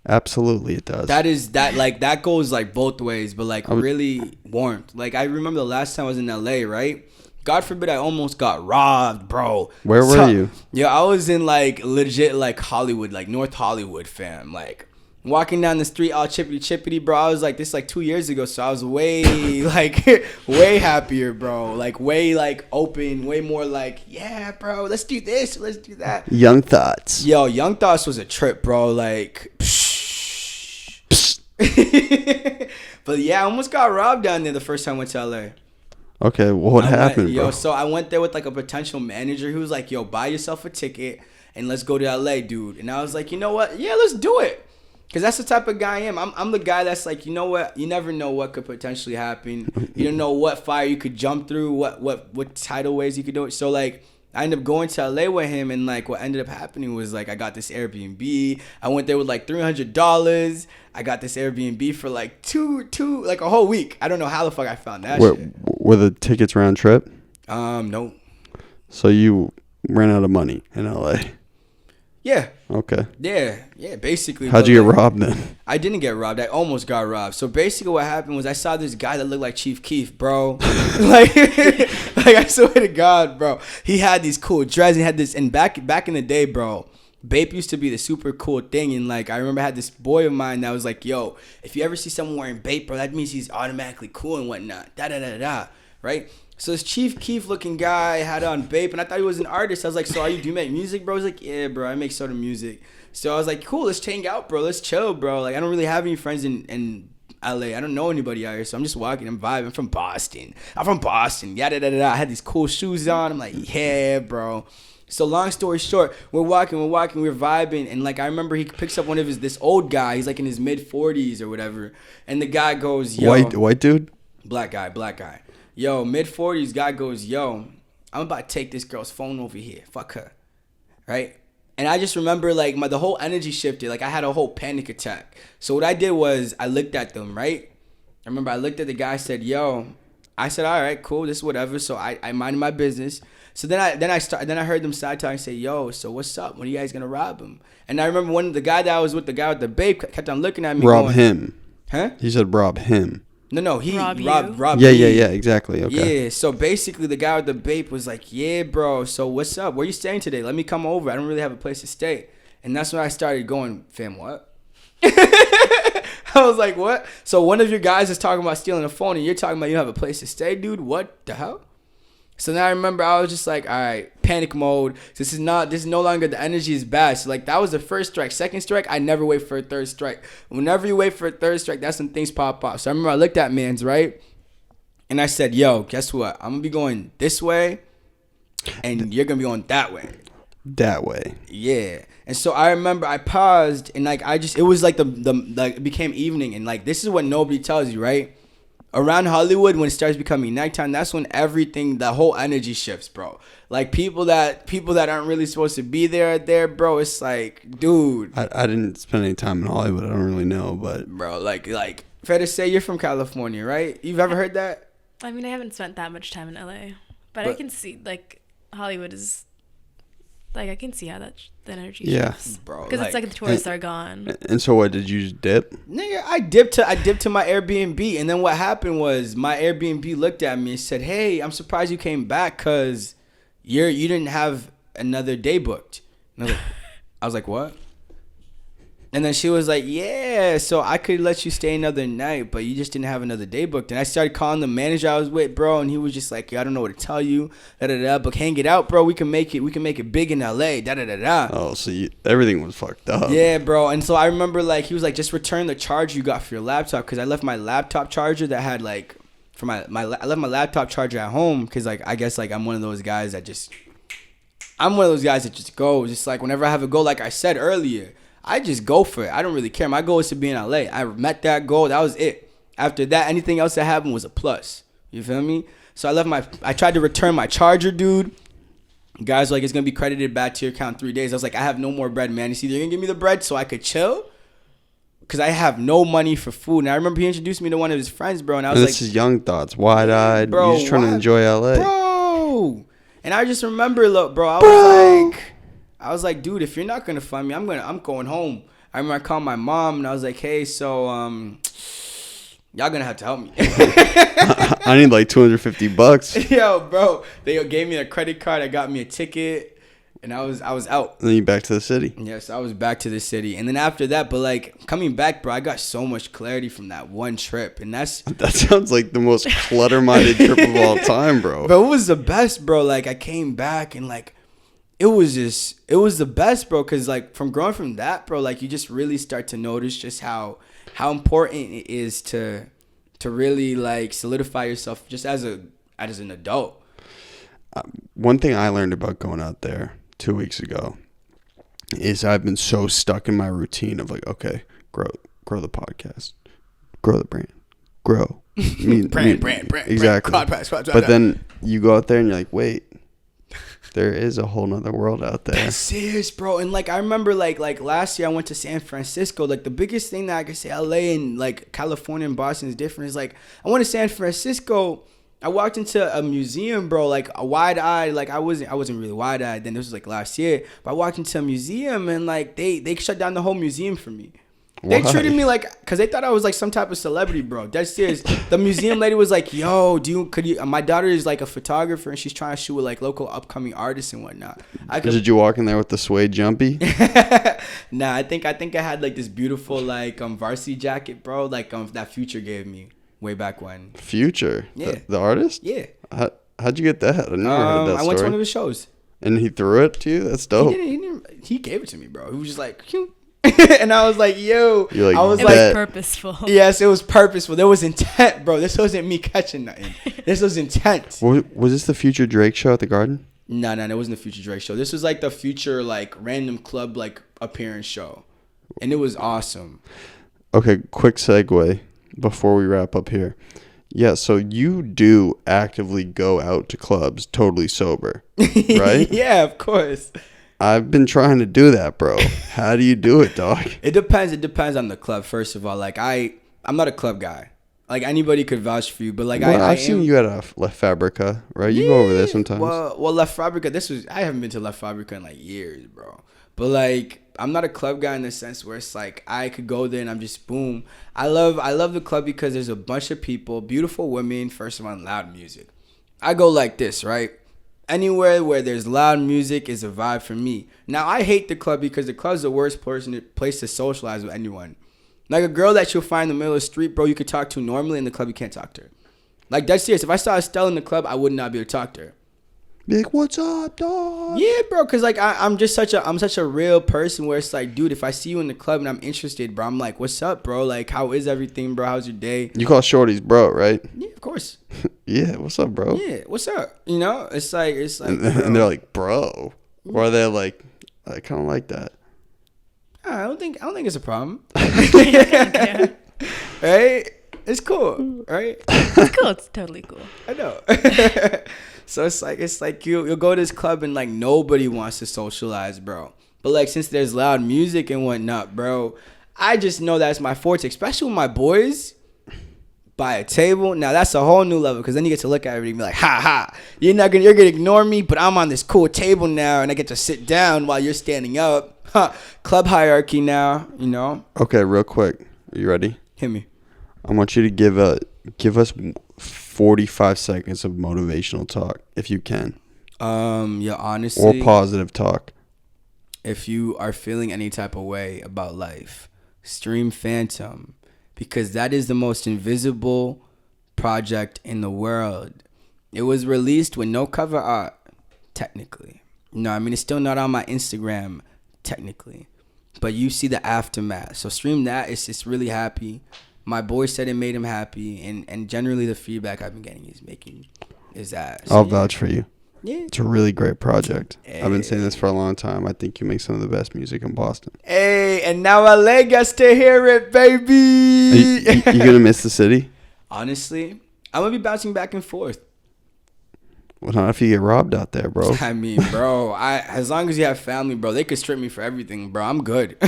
Absolutely it does. That goes like both ways, but like really warmth. Like I remember the last time I was in LA, right? God forbid I almost got robbed, bro. Where were you? Yeah, I was in like legit like Hollywood, like North Hollywood, fam. Like walking down the street all chippity, bro. I was like, this is like 2 years ago, so I was way, like, way happier, bro. Like, way, like, open, way more like, yeah, bro, let's do this, let's do that. Young Thoughts. Yo, Young Thoughts was a trip, bro. Like, but yeah, I almost got robbed down there the first time I went to LA. Okay, well, what happened, bro? So I went there with like a potential manager who was like, yo, buy yourself a ticket and let's go to LA, dude. And I was like, you know what? Yeah, let's do it. Because that's the type of guy I am. I'm the guy that's like, you know what? You never know what could potentially happen. You don't know what fire you could jump through, what tidal ways you could do it. So like, I ended up going to LA with him, and like what ended up happening was like I got this Airbnb. I went there with like $300. I got this Airbnb for like like a whole week. I don't know how the fuck I found that shit. Were the tickets round trip? No. So you ran out of money in LA? Yeah. Okay. Yeah, basically. How'd you get robbed then? I didn't get robbed. I almost got robbed. So basically what happened was I saw this guy that looked like Chief Keef, bro. like I swear to God, bro. He had these cool dreads. He had this, and back in the day, bro, Bape used to be the super cool thing. And like I remember I had this boy of mine that was like, yo, if you ever see someone wearing Bape, bro, that means he's automatically cool and whatnot. Da-da-da-da, right? So this Chief Keef looking guy had on Bape, and I thought he was an artist. I was like, so do you make music, bro? He's like, yeah, bro, I make sort of music. So I was like, cool, let's hang out, bro. Let's chill, bro. Like, I don't really have any friends in LA. I don't know anybody out here, so I'm just walking. I'm vibing. I'm from Boston. Yada, da, da, da. I had these cool shoes on. I'm like, yeah, bro. So long story short, we're walking, we're vibing, and like I remember he picks up one of this old guy. He's like in his mid 40s or whatever, and the guy goes, yo, white dude, black guy. Yo, mid 40s guy goes, yo, I'm about to take this girl's phone over here. Fuck her. Right? And I just remember like the whole energy shifted. Like I had a whole panic attack. So what I did was I looked at them, right? I remember I looked at the guy, said, yo, I said, all right, cool, this whatever. So I minded my business. So then I heard them side talking and say, yo, so what's up? When are you guys gonna rob him? And I remember when the guy that I was with, the guy with the babe, kept on looking at me. Rob him. Huh? He said rob him. No, he robbed Yeah, exactly. Okay. Yeah, so basically the guy with the babe was like, yeah, bro, so what's up? Where you staying today? Let me come over. I don't really have a place to stay. And that's when I started going, fam, what? I was like, what? So one of your guys is talking about stealing a phone and you're talking about you have a place to stay, dude? What the hell? So now I remember I was just like, all right, panic mode. This is no longer, the energy is bad. So like that was the first strike. Second strike, I never wait for a third strike. Whenever you wait for a third strike, that's when things pop off. So I remember I looked at mans, right? And I said, yo, guess what? I'm going to be going this way and you're going to be going that way. That way. Yeah. And so I remember I paused and like it was like it became evening, and like this is what nobody tells you, right? Around Hollywood, when it starts becoming nighttime, that's when everything, the whole energy shifts, bro. Like people that aren't really supposed to be there, bro. It's like, dude. I didn't spend any time in Hollywood. I don't really know, but bro, like fair to say, you're from California, right? You've ever heard that? I mean, I haven't spent that much time in LA, but I can see like Hollywood is like I can see how the energy shifts, bro. Because it's like the tourists are gone. And so what did you just dip? Nigga, I dipped to my Airbnb, and then what happened was my Airbnb looked at me and said, "Hey, I'm surprised you came back because you didn't have another day booked." And I was like, what? And then she was like, yeah, so I could let you stay another night, but you just didn't have another day booked. And I started calling the manager I was with, bro, and he was just like, yeah, I don't know what to tell you, but hang it out, bro. We can make it big in LA, Oh, so everything was fucked up. Yeah, bro. And so I remember like he was like, just return the charger you got for your laptop, because I left my laptop charger that had like I left my laptop charger at home because like I guess like I'm one of those guys that just go, just like whenever I have a goal, like I said earlier, I just go for it. I don't really care. My goal is to be in LA. I met that goal. That was it. After that, anything else that happened was a plus. You feel me? So I tried to return my charger, dude. Guys were like, it's going to be credited back to your account 3 days. I was like, I have no more bread, man. You see, they're going to give me the bread so I could chill? Because I have no money for food. And I remember he introduced me to one of his friends, bro. And I was like, this is Young Thoughts, wide-eyed. Bro, you're just trying to enjoy LA. Bro. And I just remember, look, bro, I was like, dude, if you're not gonna fund me, I'm going home. I remember I called my mom and I was like, hey, so y'all gonna have to help me. I need like $250. Yo, bro, they gave me a credit card. I got me a ticket, and I was out. And then you back to the city. Yes, I was back to the city, and then after that, but like coming back, bro, I got so much clarity from that one trip, and that sounds like the most clutter-minded trip of all time, bro. But it was the best, bro. Like I came back and like it was the best, bro. Cause like from growing from that, bro, like you just really start to notice just how important it is to really like solidify yourself just as an adult. One thing I learned about going out there 2 weeks ago is I've been so stuck in my routine of like, okay, grow the podcast, grow the brand, grow. Brand. Exactly. But then you go out there and you're like, wait, there is a whole nother world out there. That's serious, bro. And like I remember like last year I went to San Francisco. Like the biggest thing that I could say LA and like California and Boston is different is like I went to San Francisco. I walked into a museum, bro, like a wide-eyed, like I wasn't really wide-eyed then. This was like last year. But I walked into a museum and like they shut down the whole museum for me. They treated me like, cause they thought I was like some type of celebrity, bro. That's serious. The museum lady was like, "Yo, could you?" My daughter is like a photographer, and she's trying to shoot with like local upcoming artists and whatnot. Did you walk in there with the suede jumpy? Nah, I think I had like this beautiful like varsity jacket, bro. Like that Future gave me way back when. Future, yeah, the artist. Yeah. How'd you get that? I never heard that story. I went to one of his shows. And he threw it to you? That's dope. He gave it to me, bro. He was just like, "Phew." And I was like, yo. You're like, I was it like, was purposeful. Yes, it was purposeful. There was intent, bro. This wasn't me catching nothing. This was intent. Was this the Future Drake show at the Garden? No, it wasn't the Future Drake show. This was like the Future like random club like appearance show. And it was awesome. Okay, quick segue before we wrap up here. Yeah, so you do actively go out to clubs totally sober, right? Yeah, of course. I've been trying to do that, bro. How do you do it, dog? It depends. It depends on the club, first of all. Like, I'm not a club guy. Like, anybody could vouch for you, but like, I've seen you at a La Fabrica, right? You go over there sometimes. Well, La Fabrica, I haven't been to La Fabrica in like years, bro. But like, I'm not a club guy in the sense where it's like I could go there and I'm just boom. I love the club because there's a bunch of people, beautiful women, first of all, and loud music. I go like this, right? Anywhere where there's loud music is a vibe for me. Now, I hate the club because the club's the worst place to socialize with anyone. Like a girl that you'll find in the middle of the street, bro, you could talk to normally. In the club, you can't talk to her. Like, that's serious. If I saw Estelle in the club, I would not be able to talk to her. Be like, what's up, dog? Yeah, bro, because like I'm such a real person where it's like, dude, if I see you in the club and I'm interested, bro, I'm like, what's up, bro? Like, how is everything, bro? How's your day? You call shorties bro, right? Yeah, of course. Yeah, what's up, bro? Yeah, what's up? You know, it's like and they're like, bro, or they're like, I kind of like that. I don't think it's a problem. Right? It's cool, right? It's cool. It's totally cool. I know. So it's like you'll go to this club and like nobody wants to socialize, bro. But like since there's loud music and whatnot, bro, I just know that's my forte, especially with my boys. By a table, now that's a whole new level because then you get to look at everybody and be like, ha ha, you're gonna ignore me, but I'm on this cool table now and I get to sit down while you're standing up. Club hierarchy now, you know. Okay, real quick, are you ready? Hit me. I want you to give us 45 seconds of motivational talk if you can. Yeah, honestly, or positive talk. If you are feeling any type of way about life, stream Phantom. Because that is the most invisible project in the world. It was released with no cover art, technically. No, I mean, it's still not on my Instagram, technically. But you see the aftermath. So stream that. It's really happy. My boy said it made him happy. And generally the feedback I've been getting is that. So, I'll vouch for you. Yeah. It's a really great project. Hey. I've been saying this for a long time. I think you make some of the best music in Boston. Hey, and now LA gets to hear it, baby. You going to miss the city? Honestly, I'm going to be bouncing back and forth. Well, not if you get robbed out there, bro. I mean, bro, as long as you have family, bro, they could strip me for everything, bro. I'm good.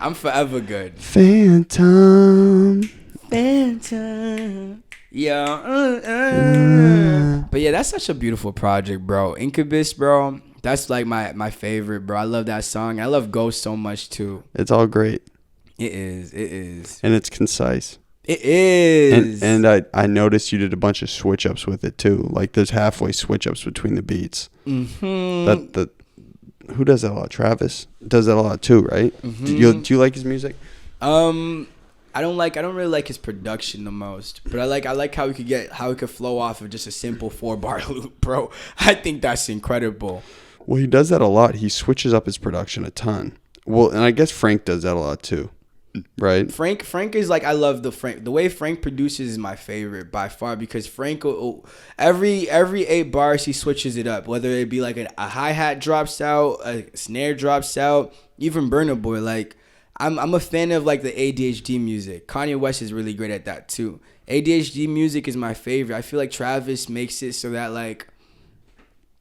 I'm forever good. Phantom. Yeah. But yeah, that's such a beautiful project, bro. Incubus, bro. That's like my favorite, bro. I love that song. I love Ghost so much too. It's all great. It is. And it's concise. It is. And I noticed you did a bunch of switch ups with it too. Like there's halfway switch ups between the beats. Mm-hmm. who does that a lot? Travis does that a lot too, right? Do you like his music? I don't really like his production the most, but I like how he could flow off of just a simple 4-bar loop, bro. I think that's incredible. Well, he does that a lot. He switches up his production a ton. Well, and I guess Frank does that a lot too, right? Frank is like, I love the way Frank produces is my favorite by far, because Frank every 8 bars he switches it up, whether it be like a hi-hat drops out, a snare drops out, even Burna Boy. Like, I'm a fan of like the ADHD music. Kanye West is really great at that too. ADHD music is my favorite. I feel like Travis makes it so that like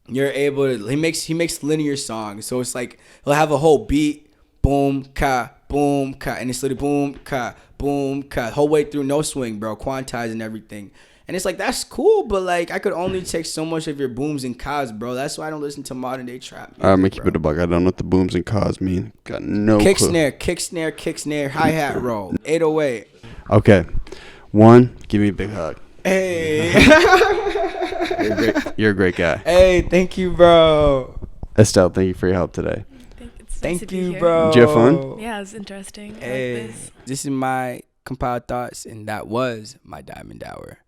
you're able to, he makes linear songs. So it's like he'll have a whole beat, boom, ka, and it's literally boom, ka, whole way through, no swing, bro, quantized and everything. And it's like, that's cool, but like I could only take so much of your booms and kas, bro. That's why I don't listen to modern day trap music, I'm gonna keep it a buck. I don't know what the booms and kas mean. Got no kick clue. Snare, hi-hat roll, 808. Okay. 1, give me a big hug. Hey. You're a great guy. Hey, thank you, bro. Estelle, thank you for your help today. Thank you, bro. Did you have fun? Yeah, it was interesting. Hey, this is my compiled thoughts, and that was my Diamond Hour.